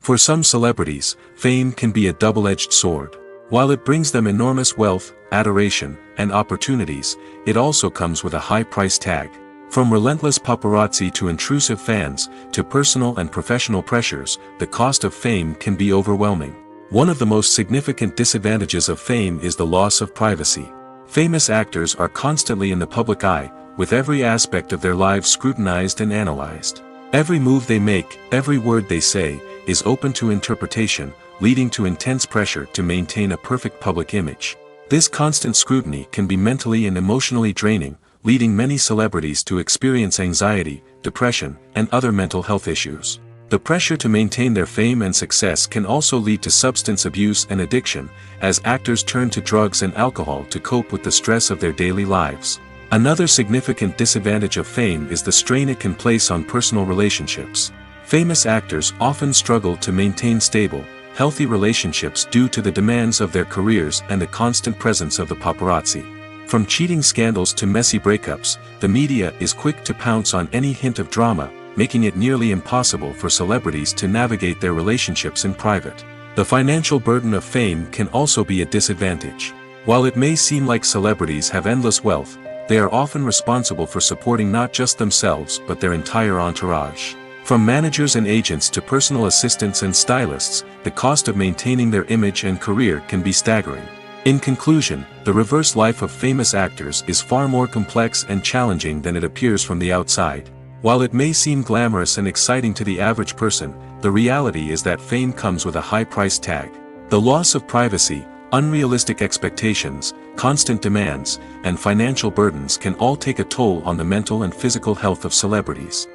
For some celebrities, fame can be a double-edged sword. While it brings them enormous wealth, adoration, and opportunities, it also comes with a high price tag. From relentless paparazzi to intrusive fans, to personal and professional pressures, the cost of fame can be overwhelming. One of the most significant disadvantages of fame is the loss of privacy. Famous actors are constantly in the public eye, with every aspect of their lives scrutinized and analyzed. Every move they make, every word they say, is open to interpretation, leading to intense pressure to maintain a perfect public image. This constant scrutiny can be mentally and emotionally draining, leading many celebrities to experience anxiety, depression, and other mental health issues. The pressure to maintain their fame and success can also lead to substance abuse and addiction, as actors turn to drugs and alcohol to cope with the stress of their daily lives. Another significant disadvantage of fame is the strain it can place on personal relationships. Famous actors often struggle to maintain stable, healthy relationships due to the demands of their careers and the constant presence of the paparazzi. From cheating scandals to messy breakups, the media is quick to pounce on any hint of drama, making it nearly impossible for celebrities to navigate their relationships in private. The financial burden of fame can also be a disadvantage. While it may seem like celebrities have endless wealth, they are often responsible for supporting not just themselves but their entire entourage. From managers and agents to personal assistants and stylists, the cost of maintaining their image and career can be staggering. In conclusion, the reverse life of famous actors is far more complex and challenging than it appears from the outside. While it may seem glamorous and exciting to the average person, the reality is that fame comes with a high price tag. The loss of privacy, unrealistic expectations, constant demands, and financial burdens can all take a toll on the mental and physical health of celebrities.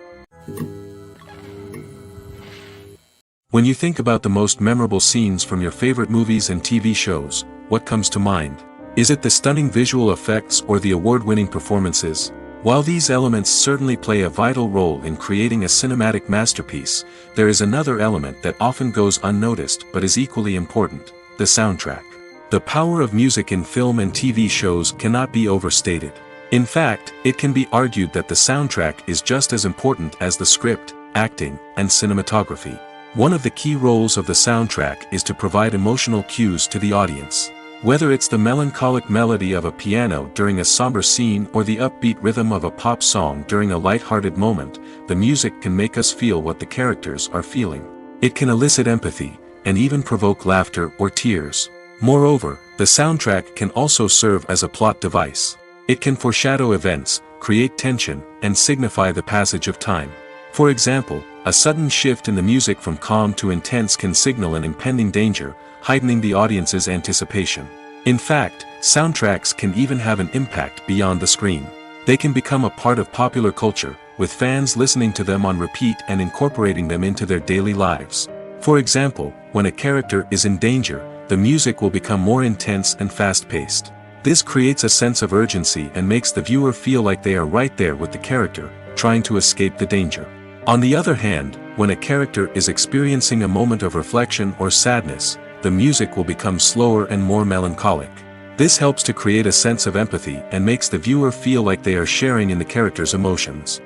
When you think about the most memorable scenes from your favorite movies and TV shows, what comes to mind? Is it the stunning visual effects or the award-winning performances? While these elements certainly play a vital role in creating a cinematic masterpiece, there is another element that often goes unnoticed but is equally important: the soundtrack. The power of music in film and TV shows cannot be overstated. In fact, it can be argued that the soundtrack is just as important as the script, acting, and cinematography. One of the key roles of the soundtrack is to provide emotional cues to the audience. Whether it's the melancholic melody of a piano during a somber scene or the upbeat rhythm of a pop song during a light-hearted moment, the music can make us feel what the characters are feeling. It can elicit empathy, and even provoke laughter or tears. Moreover, the soundtrack can also serve as a plot device. It can foreshadow events, create tension, and signify the passage of time. For example, a sudden shift in the music from calm to intense can signal an impending danger, heightening the audience's anticipation. In fact, soundtracks can even have an impact beyond the screen. They can become a part of popular culture, with fans listening to them on repeat and incorporating them into their daily lives. For example, when a character is in danger, the music will become more intense and fast-paced. This creates a sense of urgency and makes the viewer feel like they are right there with the character, trying to escape the danger. On the other hand, when a character is experiencing a moment of reflection or sadness, the music will become slower and more melancholic. This helps to create a sense of empathy and makes the viewer feel like they are sharing in the character's emotions.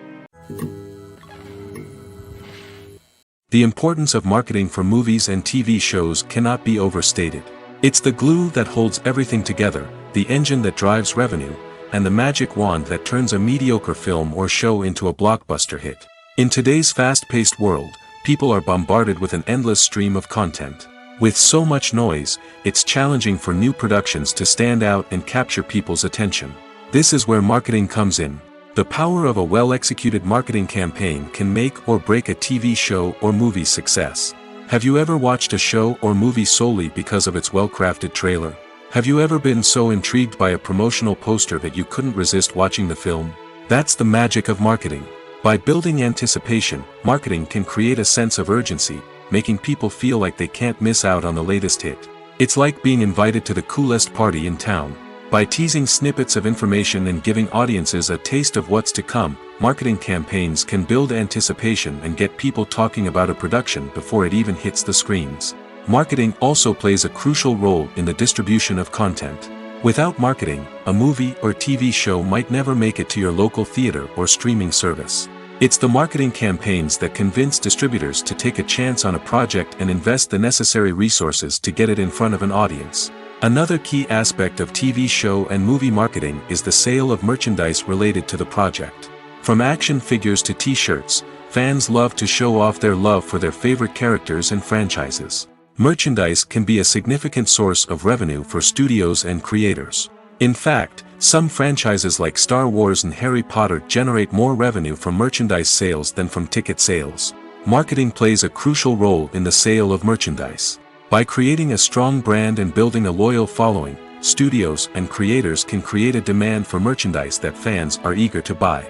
The importance of marketing for movies and TV shows cannot be overstated. It's the glue that holds everything together, the engine that drives revenue, and the magic wand that turns a mediocre film or show into a blockbuster hit. In today's fast-paced world, people are bombarded with an endless stream of content. With so much noise, it's challenging for new productions to stand out and capture people's attention. This is where marketing comes in. The power of a well-executed marketing campaign can make or break a TV show or movie's success. Have you ever watched a show or movie solely because of its well-crafted trailer? Have you ever been so intrigued by a promotional poster that you couldn't resist watching the film? That's the magic of marketing. By building anticipation, marketing can create a sense of urgency, making people feel like they can't miss out on the latest hit. It's like being invited to the coolest party in town. By teasing snippets of information and giving audiences a taste of what's to come, marketing campaigns can build anticipation and get people talking about a production before it even hits the screens. Marketing also plays a crucial role in the distribution of content. Without marketing, a movie or TV show might never make it to your local theater or streaming service. It's the marketing campaigns that convince distributors to take a chance on a project and invest the necessary resources to get it in front of an audience. Another key aspect of TV show and movie marketing is the sale of merchandise related to the project. From action figures to t-shirts, fans love to show off their love for their favorite characters and franchises. Merchandise can be a significant source of revenue for studios and creators. In fact, some franchises like Star Wars and Harry Potter generate more revenue from merchandise sales than from ticket sales. Marketing plays a crucial role in the sale of merchandise. By creating a strong brand and building a loyal following, studios and creators can create a demand for merchandise that fans are eager to buy.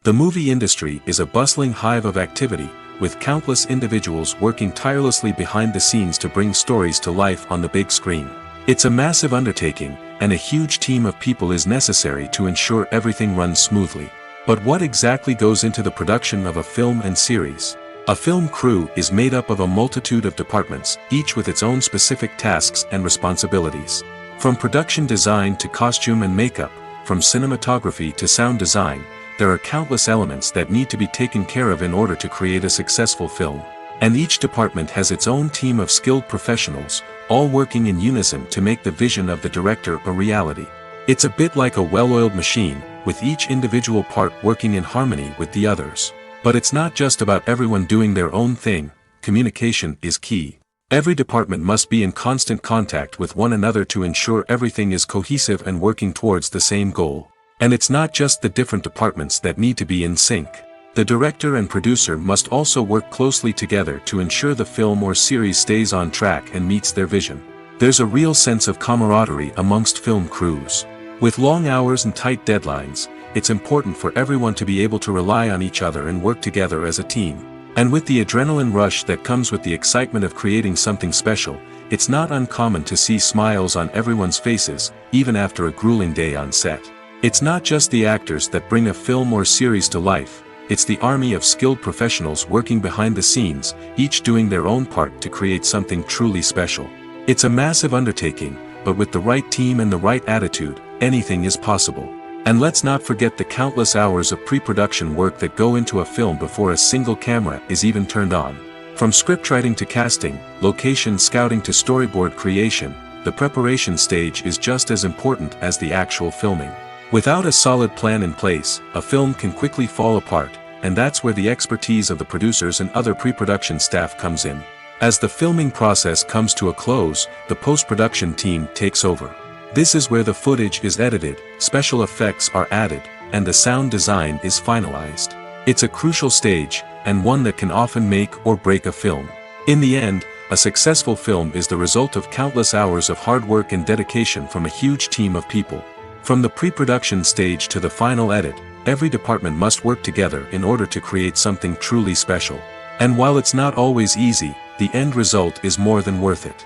The movie industry is a bustling hive of activity, with countless individuals working tirelessly behind the scenes to bring stories to life on the big screen. It's a massive undertaking, and a huge team of people is necessary to ensure everything runs smoothly. But what exactly goes into the production of a film and series? A film crew is made up of a multitude of departments, each with its own specific tasks and responsibilities. From production design to costume and makeup, from cinematography to sound design, there are countless elements that need to be taken care of in order to create a successful film. And each department has its own team of skilled professionals, all working in unison to make the vision of the director a reality. It's a bit like a well-oiled machine, with each individual part working in harmony with the others. But it's not just about everyone doing their own thing. Communication is key. Every department must be in constant contact with one another to ensure everything is cohesive and working towards the same goal. And it's not just the different departments that need to be in sync. The director and producer must also work closely together to ensure the film or series stays on track and meets their vision. There's a real sense of camaraderie amongst film crews. With long hours and tight deadlines, it's important for everyone to be able to rely on each other and work together as a team. And with the adrenaline rush that comes with the excitement of creating something special, it's not uncommon to see smiles on everyone's faces, even after a grueling day on set. It's not just the actors that bring a film or series to life, it's the army of skilled professionals working behind the scenes, each doing their own part to create something truly special. It's a massive undertaking, but with the right team and the right attitude, anything is possible. And let's not forget the countless hours of pre-production work that go into a film before a single camera is even turned on. From scriptwriting to casting, location scouting to storyboard creation, the preparation stage is just as important as the actual filming. Without a solid plan in place, a film can quickly fall apart, and that's where the expertise of the producers and other pre-production staff comes in. As the filming process comes to a close, the post-production team takes over. This is where the footage is edited, special effects are added, and the sound design is finalized. It's a crucial stage, and one that can often make or break a film. In the end, a successful film is the result of countless hours of hard work and dedication from a huge team of people. From the pre-production stage to the final edit, every department must work together in order to create something truly special. And while it's not always easy, the end result is more than worth it.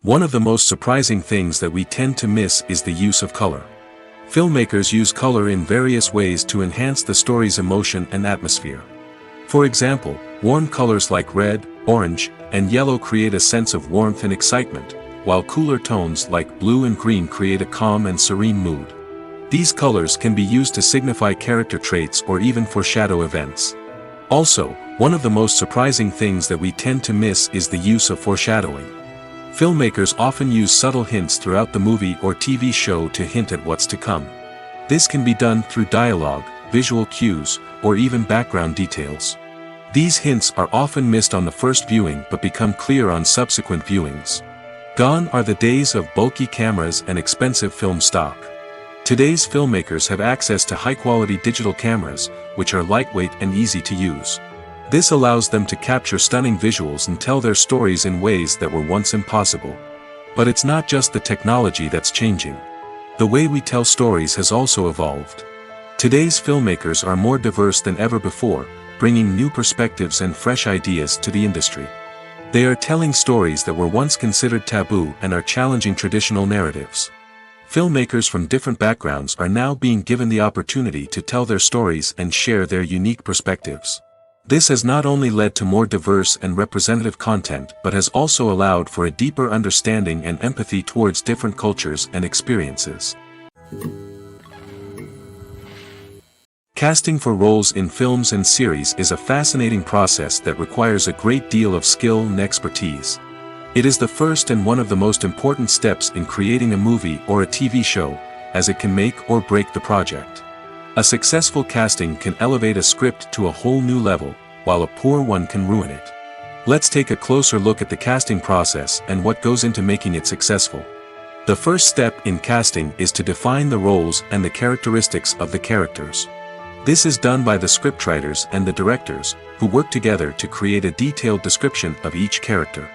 One of the most surprising things that we tend to miss is the use of color. Filmmakers use color in various ways to enhance the story's emotion and atmosphere. For example, warm colors like red, orange, and yellow create a sense of warmth and excitement, while cooler tones like blue and green create a calm and serene mood. These colors can be used to signify character traits or even foreshadow events. Also, one of the most surprising things that we tend to miss is the use of foreshadowing. Filmmakers often use subtle hints throughout the movie or TV show to hint at what's to come. This can be done through dialogue, visual cues, or even background details. These hints are often missed on the first viewing but become clear on subsequent viewings. Gone are the days of bulky cameras and expensive film stock. Today's filmmakers have access to high-quality digital cameras, which are lightweight and easy to use. This allows them to capture stunning visuals and tell their stories in ways that were once impossible. But it's not just the technology that's changing. The way we tell stories has also evolved. Today's filmmakers are more diverse than ever before, bringing new perspectives and fresh ideas to the industry. They are telling stories that were once considered taboo and are challenging traditional narratives. Filmmakers from different backgrounds are now being given the opportunity to tell their stories and share their unique perspectives. This has not only led to more diverse and representative content but has also allowed for a deeper understanding and empathy towards different cultures and experiences. Casting for roles in films and series is a fascinating process that requires a great deal of skill and expertise. It is the first and one of the most important steps in creating a movie or a TV show, as it can make or break the project. A successful casting can elevate a script to a whole new level, while a poor one can ruin it. Let's take a closer look at the casting process and what goes into making it successful. The first step in casting is to define the roles and the characteristics of the characters. This is done by the scriptwriters and the directors, who work together to create a detailed description of each character.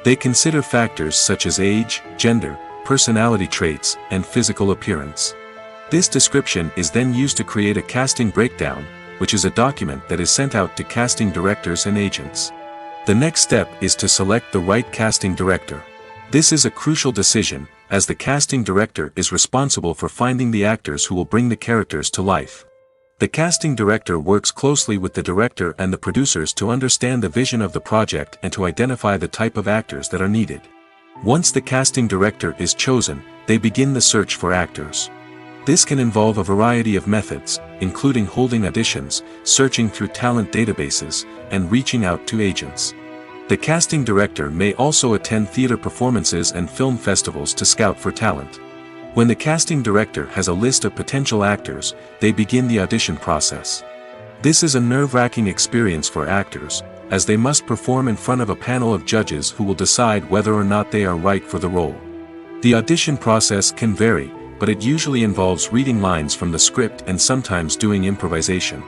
They consider factors such as age, gender, personality traits, and physical appearance. This description is then used to create a casting breakdown, which is a document that is sent out to casting directors and agents. The next step is to select the right casting director. This is a crucial decision, as the casting director is responsible for finding the actors who will bring the characters to life. The casting director works closely with the director and the producers to understand the vision of the project and to identify the type of actors that are needed. Once the casting director is chosen, they begin the search for actors. This can involve a variety of methods, including holding auditions, searching through talent databases, and reaching out to agents. The casting director may also attend theater performances and film festivals to scout for talent. When the casting director has a list of potential actors, they begin the audition process. This is a nerve-wracking experience for actors, as they must perform in front of a panel of judges who will decide whether or not they are right for the role. The audition process can vary, but it usually involves reading lines from the script and sometimes doing improvisation.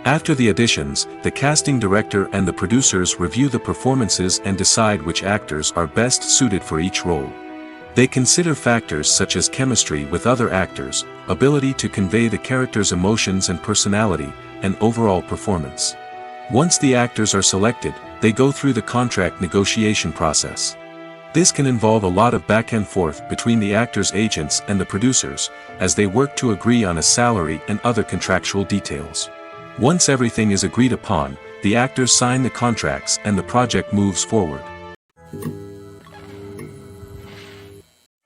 After the auditions, the casting director and the producers review the performances and decide which actors are best suited for each role. They consider factors such as chemistry with other actors, ability to convey the character's emotions and personality, and overall performance. Once the actors are selected, they go through the contract negotiation process. This can involve a lot of back and forth between the actors' agents and the producers, as they work to agree on a salary and other contractual details. Once everything is agreed upon, the actors sign the contracts and the project moves forward.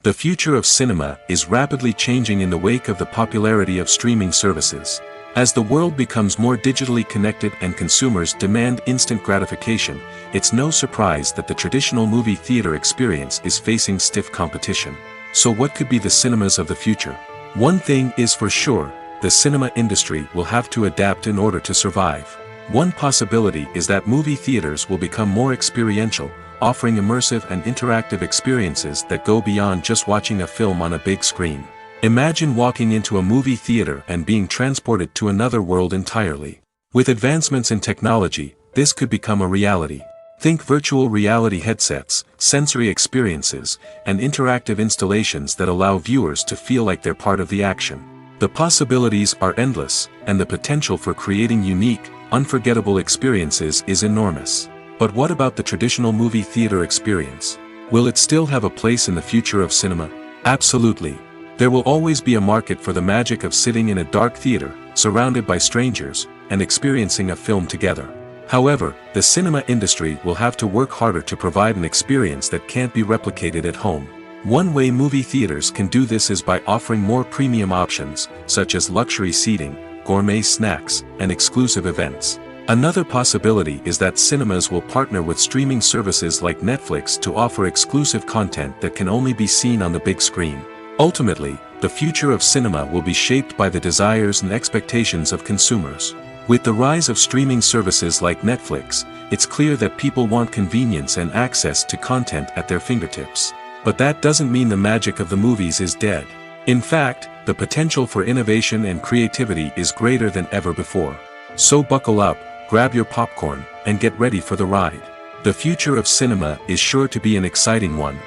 The future of cinema is rapidly changing in the wake of the popularity of streaming services. As the world becomes more digitally connected and consumers demand instant gratification, it's no surprise that the traditional movie theater experience is facing stiff competition. So what could be the cinemas of the future? One thing is for sure, the cinema industry will have to adapt in order to survive. One possibility is that movie theaters will become more experiential, offering immersive and interactive experiences that go beyond just watching a film on a big screen. Imagine walking into a movie theater and being transported to another world entirely. With advancements in technology, this could become a reality. Think virtual reality headsets, sensory experiences, and interactive installations that allow viewers to feel like they're part of the action. The possibilities are endless, and the potential for creating unique, unforgettable experiences is enormous. But what about the traditional movie theater experience? Will it still have a place in the future of cinema? Absolutely. There will always be a market for the magic of sitting in a dark theater, surrounded by strangers, and experiencing a film together. However, the cinema industry will have to work harder to provide an experience that can't be replicated at home. One way movie theaters can do this is by offering more premium options, such as luxury seating, gourmet snacks, and exclusive events. Another possibility is that cinemas will partner with streaming services like Netflix to offer exclusive content that can only be seen on the big screen. Ultimately, the future of cinema will be shaped by the desires and expectations of consumers. With the rise of streaming services like Netflix, it's clear that people want convenience and access to content at their fingertips. But that doesn't mean the magic of the movies is dead. In fact, the potential for innovation and creativity is greater than ever before. So buckle up, grab your popcorn, and get ready for the ride. The future of cinema is sure to be an exciting one.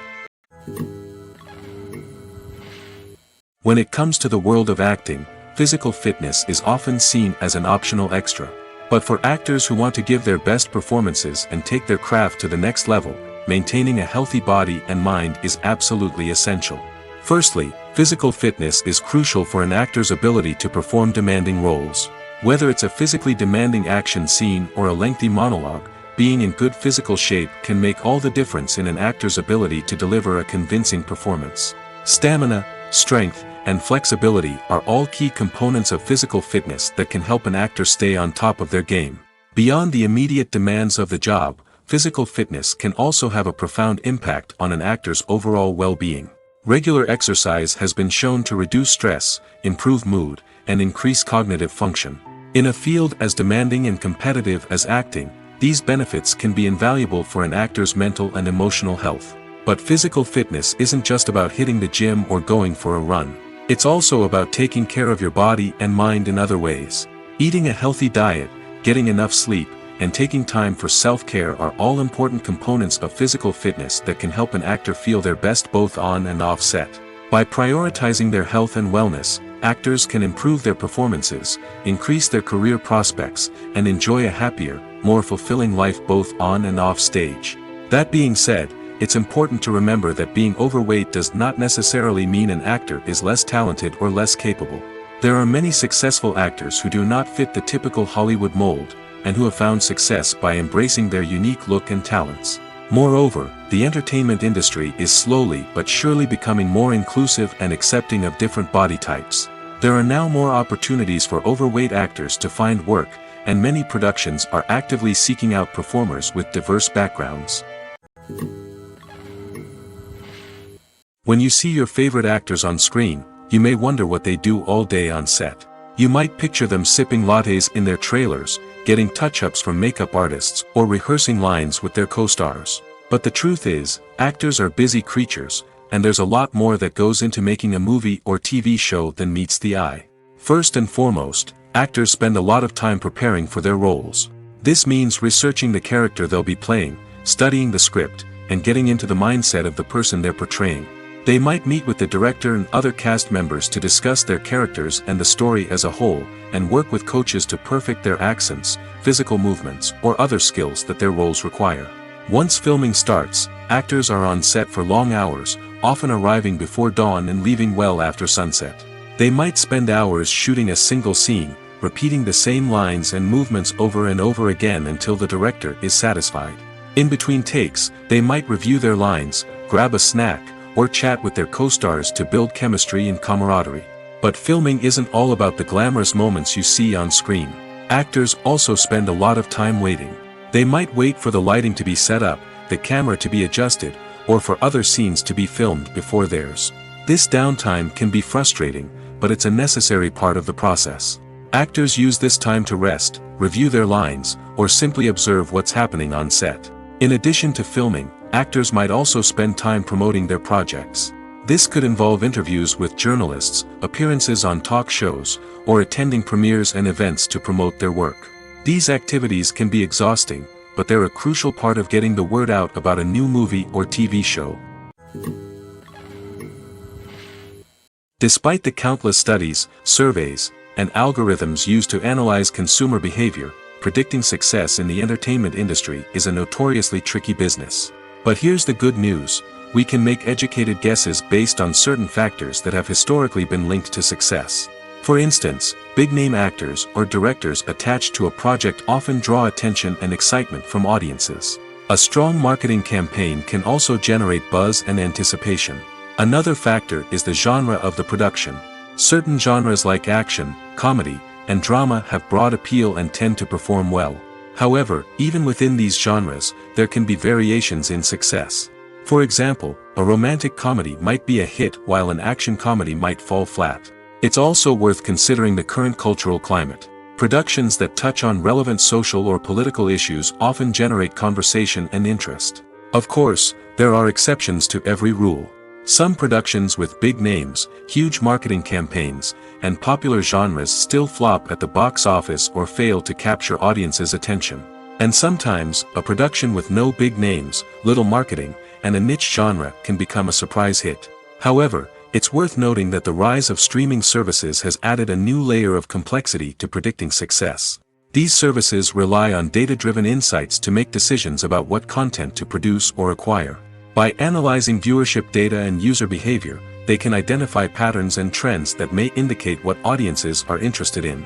When it comes to the world of acting, physical fitness is often seen as an optional extra. But for actors who want to give their best performances and take their craft to the next level, maintaining a healthy body and mind is absolutely essential. Firstly, physical fitness is crucial for an actor's ability to perform demanding roles. Whether it's a physically demanding action scene or a lengthy monologue, being in good physical shape can make all the difference in an actor's ability to deliver a convincing performance. Stamina, strength, and flexibility are all key components of physical fitness that can help an actor stay on top of their game. Beyond the immediate demands of the job, physical fitness can also have a profound impact on an actor's overall well-being. Regular exercise has been shown to reduce stress, improve mood, and increase cognitive function. In a field as demanding and competitive as acting, these benefits can be invaluable for an actor's mental and emotional health. But physical fitness isn't just about hitting the gym or going for a run. It's also about taking care of your body and mind in other ways. Eating a healthy diet, getting enough sleep, and taking time for self-care are all important components of physical fitness that can help an actor feel their best both on and off set. By prioritizing their health and wellness, actors can improve their performances, increase their career prospects, and enjoy a happier, more fulfilling life both on and off stage. That being said, it's important to remember that being overweight does not necessarily mean an actor is less talented or less capable. There are many successful actors who do not fit the typical Hollywood mold, and who have found success by embracing their unique look and talents. Moreover, the entertainment industry is slowly but surely becoming more inclusive and accepting of different body types. There are now more opportunities for overweight actors to find work, and many productions are actively seeking out performers with diverse backgrounds. When you see your favorite actors on screen, you may wonder what they do all day on set. You might picture them sipping lattes in their trailers, getting touch-ups from makeup artists, or rehearsing lines with their co-stars. But the truth is, actors are busy creatures, and there's a lot more that goes into making a movie or TV show than meets the eye. First and foremost, actors spend a lot of time preparing for their roles. This means researching the character they'll be playing, studying the script, and getting into the mindset of the person they're portraying. They might meet with the director and other cast members to discuss their characters and the story as a whole, and work with coaches to perfect their accents, physical movements, or other skills that their roles require. Once filming starts, actors are on set for long hours, often arriving before dawn and leaving well after sunset. They might spend hours shooting a single scene, repeating the same lines and movements over and over again until the director is satisfied. In between takes, they might review their lines, grab a snack, or chat with their co-stars to build chemistry and camaraderie. But filming isn't all about the glamorous moments you see on screen. Actors also spend a lot of time waiting. They might wait for the lighting to be set up, the camera to be adjusted, or for other scenes to be filmed before theirs. This downtime can be frustrating, but it's a necessary part of the process. Actors use this time to rest, review their lines, or simply observe what's happening on set. In addition to filming, actors might also spend time promoting their projects. This could involve interviews with journalists, appearances on talk shows, or attending premieres and events to promote their work. These activities can be exhausting, but they're a crucial part of getting the word out about a new movie or TV show. Despite the countless studies, surveys, and algorithms used to analyze consumer behavior, predicting success in the entertainment industry is a notoriously tricky business. But here's the good news: we can make educated guesses based on certain factors that have historically been linked to success. For instance, big-name actors or directors attached to a project often draw attention and excitement from audiences. A strong marketing campaign can also generate buzz and anticipation. Another factor is the genre of the production. Certain genres like action, comedy, and drama have broad appeal and tend to perform well. However, even within these genres, there can be variations in success. For example, a romantic comedy might be a hit while an action comedy might fall flat. It's also worth considering the current cultural climate. Productions that touch on relevant social or political issues often generate conversation and interest. Of course, there are exceptions to every rule. Some productions with big names, huge marketing campaigns, and popular genres still flop at the box office or fail to capture audiences' attention. And sometimes, a production with no big names, little marketing, and a niche genre can become a surprise hit. However, it's worth noting that the rise of streaming services has added a new layer of complexity to predicting success. These services rely on data-driven insights to make decisions about what content to produce or acquire. By analyzing viewership data and user behavior, they can identify patterns and trends that may indicate what audiences are interested in.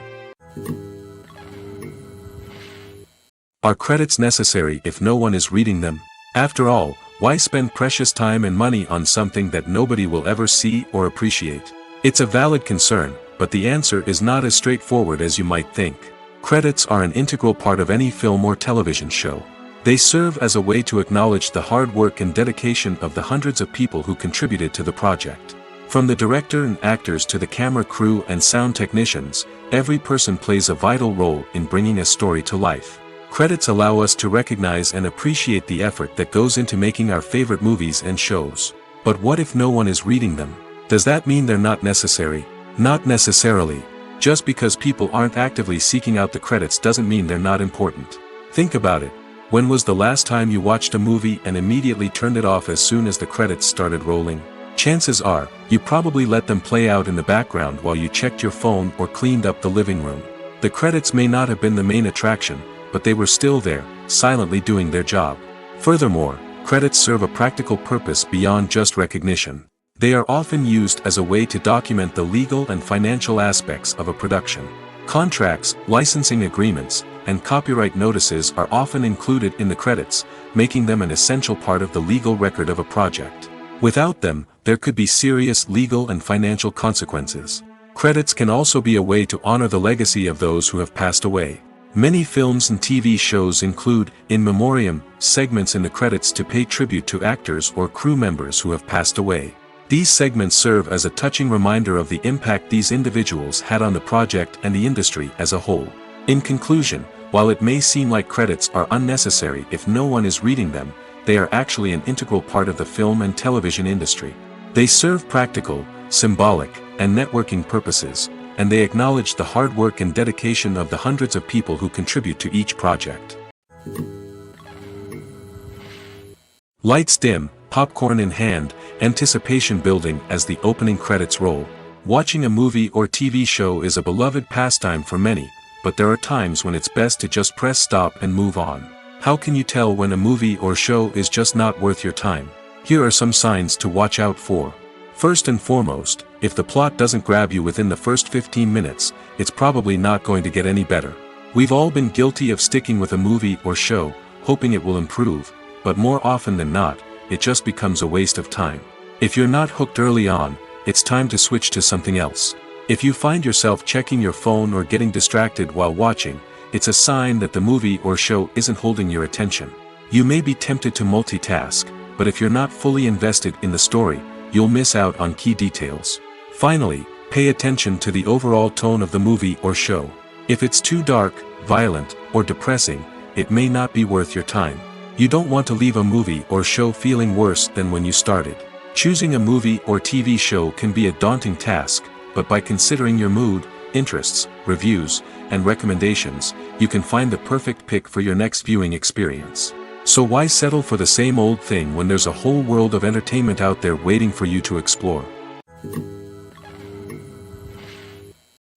Are credits necessary if no one is reading them? After all, why spend precious time and money on something that nobody will ever see or appreciate? It's a valid concern, but the answer is not as straightforward as you might think. Credits are an integral part of any film or television show. They serve as a way to acknowledge the hard work and dedication of the hundreds of people who contributed to the project. From the director and actors to the camera crew and sound technicians, every person plays a vital role in bringing a story to life. Credits allow us to recognize and appreciate the effort that goes into making our favorite movies and shows. But what if no one is reading them? Does that mean they're not necessary? Not necessarily. Just because people aren't actively seeking out the credits doesn't mean they're not important. Think about it. When was the last time you watched a movie and immediately turned it off as soon as the credits started rolling? Chances are, you probably let them play out in the background while you checked your phone or cleaned up the living room. The credits may not have been the main attraction, but they were still there, silently doing their job. Furthermore, credits serve a practical purpose beyond just recognition. They are often used as a way to document the legal and financial aspects of a production. Contracts, licensing agreements, and copyright notices are often included in the credits, making them an essential part of the legal record of a project. Without them, there could be serious legal and financial consequences. Credits can also be a way to honor the legacy of those who have passed away. Many films and TV shows include, in memoriam, segments in the credits to pay tribute to actors or crew members who have passed away. These segments serve as a touching reminder of the impact these individuals had on the project and the industry as a whole. In conclusion, while it may seem like credits are unnecessary if no one is reading them, they are actually an integral part of the film and television industry. They serve practical, symbolic, and networking purposes, and they acknowledge the hard work and dedication of the hundreds of people who contribute to each project. Lights dim, popcorn in hand, anticipation building as the opening credits roll. Watching a movie or TV show is a beloved pastime for many, but there are times when it's best to just press stop and move on. How can you tell when a movie or show is just not worth your time? Here are some signs to watch out for. First and foremost, if the plot doesn't grab you within the first 15 minutes, it's probably not going to get any better. We've all been guilty of sticking with a movie or show, hoping it will improve, but more often than not, it just becomes a waste of time. If you're not hooked early on, it's time to switch to something else. If you find yourself checking your phone or getting distracted while watching, it's a sign that the movie or show isn't holding your attention. You may be tempted to multitask, but if you're not fully invested in the story, you'll miss out on key details. Finally, pay attention to the overall tone of the movie or show. If it's too dark, violent, or depressing, it may not be worth your time. You don't want to leave a movie or show feeling worse than when you started. Choosing a movie or TV show can be a daunting task, but by considering your mood, interests, reviews, and recommendations, you can find the perfect pick for your next viewing experience. So why settle for the same old thing when there's a whole world of entertainment out there waiting for you to explore?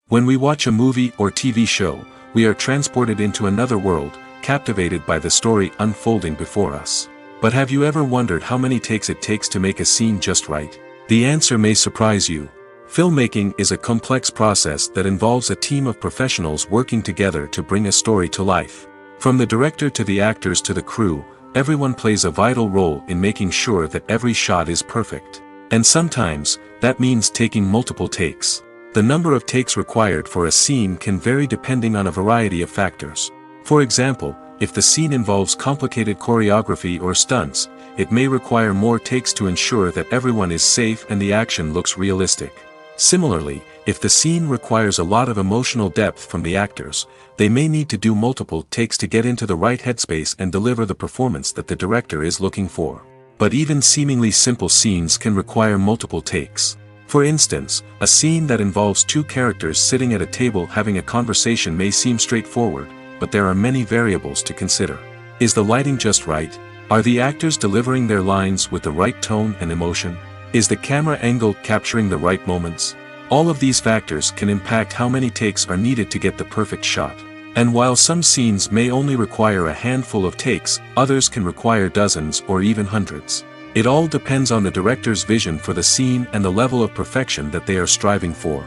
When we watch a movie or TV show, we are transported into another world, captivated by the story unfolding before us. But have you ever wondered how many takes it takes to make a scene just right? The answer may surprise you. Filmmaking is a complex process that involves a team of professionals working together to bring a story to life. From the director to the actors to the crew, everyone plays a vital role in making sure that every shot is perfect. And sometimes, that means taking multiple takes. The number of takes required for a scene can vary depending on a variety of factors. For example, if the scene involves complicated choreography or stunts, it may require more takes to ensure that everyone is safe and the action looks realistic. Similarly, if the scene requires a lot of emotional depth from the actors, they may need to do multiple takes to get into the right headspace and deliver the performance that the director is looking for. But even seemingly simple scenes can require multiple takes. For instance, a scene that involves two characters sitting at a table having a conversation may seem straightforward, but there are many variables to consider. Is the lighting just right? Are the actors delivering their lines with the right tone and emotion? Is the camera angle capturing the right moments? All of these factors can impact how many takes are needed to get the perfect shot. And while some scenes may only require a handful of takes, others can require dozens or even hundreds. It all depends on the director's vision for the scene and the level of perfection that they are striving for.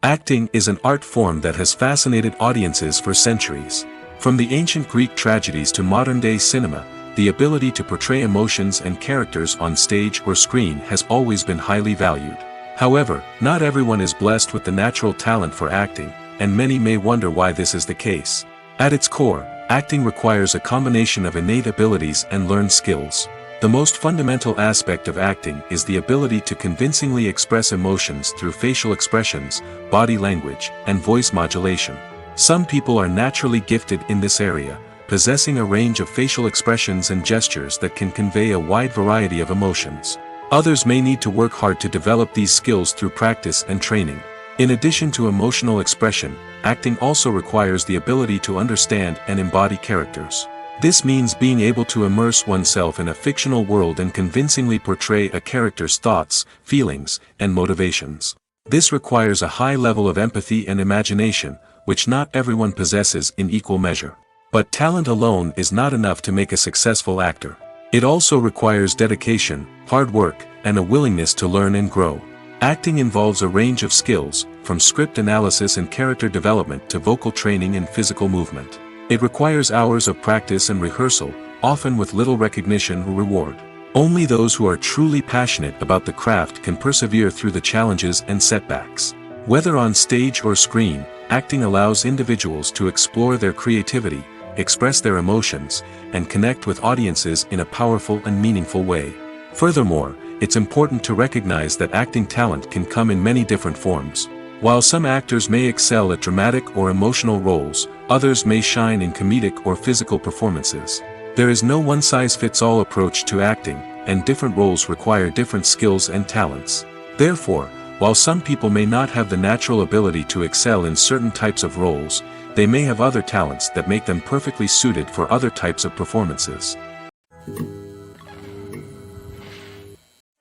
Acting is an art form that has fascinated audiences for centuries. From the ancient Greek tragedies to modern-day cinema, the ability to portray emotions and characters on stage or screen has always been highly valued. However, not everyone is blessed with the natural talent for acting, and many may wonder why this is the case. At its core, acting requires a combination of innate abilities and learned skills. The most fundamental aspect of acting is the ability to convincingly express emotions through facial expressions, body language, and voice modulation. Some people are naturally gifted in this area, possessing a range of facial expressions and gestures that can convey a wide variety of emotions. Others may need to work hard to develop these skills through practice and training. In addition to emotional expression, acting also requires the ability to understand and embody characters. This means being able to immerse oneself in a fictional world and convincingly portray a character's thoughts, feelings, and motivations. This requires a high level of empathy and imagination, which not everyone possesses in equal measure. But talent alone is not enough to make a successful actor. It also requires dedication, hard work, and a willingness to learn and grow. Acting involves a range of skills, from script analysis and character development to vocal training and physical movement. It requires hours of practice and rehearsal, often with little recognition or reward. Only those who are truly passionate about the craft can persevere through the challenges and setbacks. Whether on stage or screen, acting allows individuals to explore their creativity, express their emotions, and connect with audiences in a powerful and meaningful way. Furthermore, it's important to recognize that acting talent can come in many different forms. While some actors may excel at dramatic or emotional roles, others may shine in comedic or physical performances. There is no one-size-fits-all approach to acting, and different roles require different skills and talents. Therefore, while some people may not have the natural ability to excel in certain types of roles, they may have other talents that make them perfectly suited for other types of performances.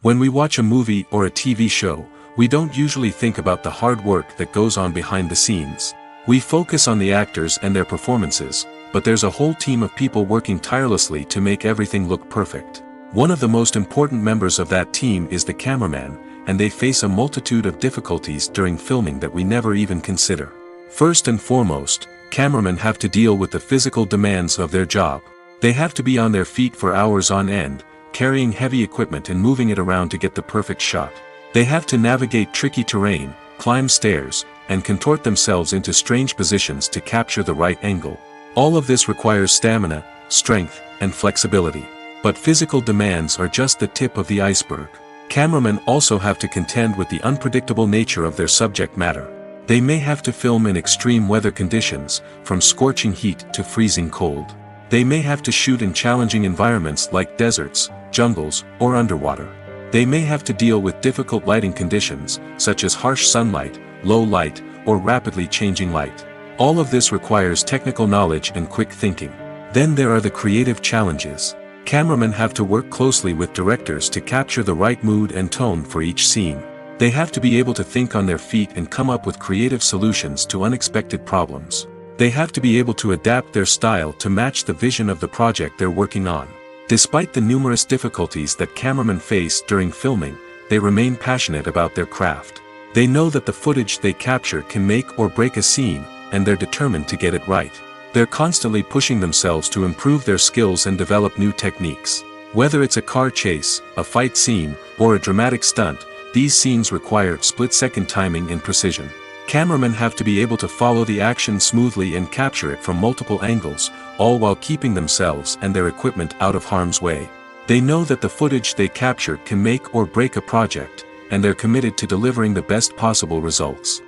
When we watch a movie or a TV show, we don't usually think about the hard work that goes on behind the scenes. We focus on the actors and their performances, but there's a whole team of people working tirelessly to make everything look perfect. One of the most important members of that team is the cameraman, and they face a multitude of difficulties during filming that we never even consider. First and foremost, cameramen have to deal with the physical demands of their job. They have to be on their feet for hours on end, carrying heavy equipment and moving it around to get the perfect shot. They have to navigate tricky terrain, climb stairs, and contort themselves into strange positions to capture the right angle. All of this requires stamina, strength, and flexibility. But physical demands are just the tip of the iceberg. Cameramen also have to contend with the unpredictable nature of their subject matter. They may have to film in extreme weather conditions, from scorching heat to freezing cold. They may have to shoot in challenging environments like deserts, jungles, or underwater. They may have to deal with difficult lighting conditions, such as harsh sunlight, low light, or rapidly changing light. All of this requires technical knowledge and quick thinking. Then there are the creative challenges. Cameramen have to work closely with directors to capture the right mood and tone for each scene. They have to be able to think on their feet and come up with creative solutions to unexpected problems. They have to be able to adapt their style to match the vision of the project they're working on. Despite the numerous difficulties that cameramen face during filming, they remain passionate about their craft. They know that the footage they capture can make or break a scene, and they're determined to get it right. They're constantly pushing themselves to improve their skills and develop new techniques. Whether it's a car chase, a fight scene, or a dramatic stunt, these scenes require split-second timing and precision. Cameramen have to be able to follow the action smoothly and capture it from multiple angles, all while keeping themselves and their equipment out of harm's way. They know that the footage they capture can make or break a project, and they're committed to delivering the best possible results.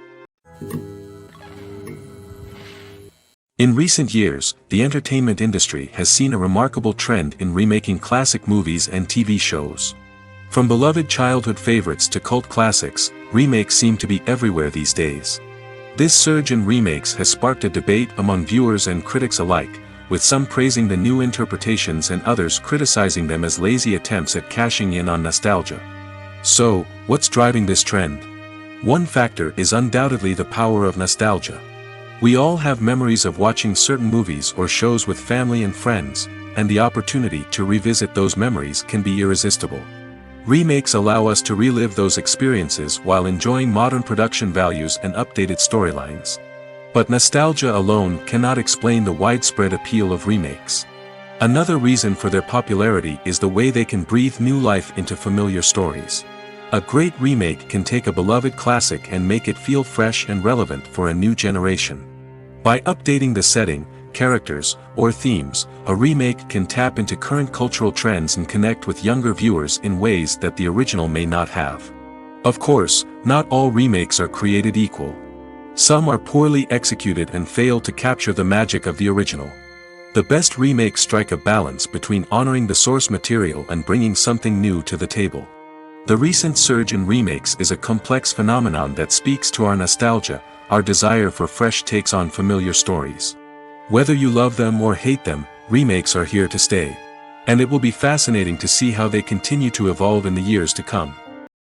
In recent years, the entertainment industry has seen a remarkable trend in remaking classic movies and TV shows. From beloved childhood favorites to cult classics, remakes seem to be everywhere these days. This surge in remakes has sparked a debate among viewers and critics alike, with some praising the new interpretations and others criticizing them as lazy attempts at cashing in on nostalgia. So, what's driving this trend? One factor is undoubtedly the power of nostalgia. We all have memories of watching certain movies or shows with family and friends, and the opportunity to revisit those memories can be irresistible. Remakes allow us to relive those experiences while enjoying modern production values and updated storylines. But nostalgia alone cannot explain the widespread appeal of remakes. Another reason for their popularity is the way they can breathe new life into familiar stories. A great remake can take a beloved classic and make it feel fresh and relevant for a new generation. By updating the setting, characters, or themes, a remake can tap into current cultural trends and connect with younger viewers in ways that the original may not have. Of course, not all remakes are created equal. Some are poorly executed and fail to capture the magic of the original. The best remakes strike a balance between honoring the source material and bringing something new to the table. The recent surge in remakes is a complex phenomenon that speaks to our nostalgia, our desire for fresh takes on familiar stories. Whether you love them or hate them, remakes are here to stay. And it will be fascinating to see how they continue to evolve in the years to come.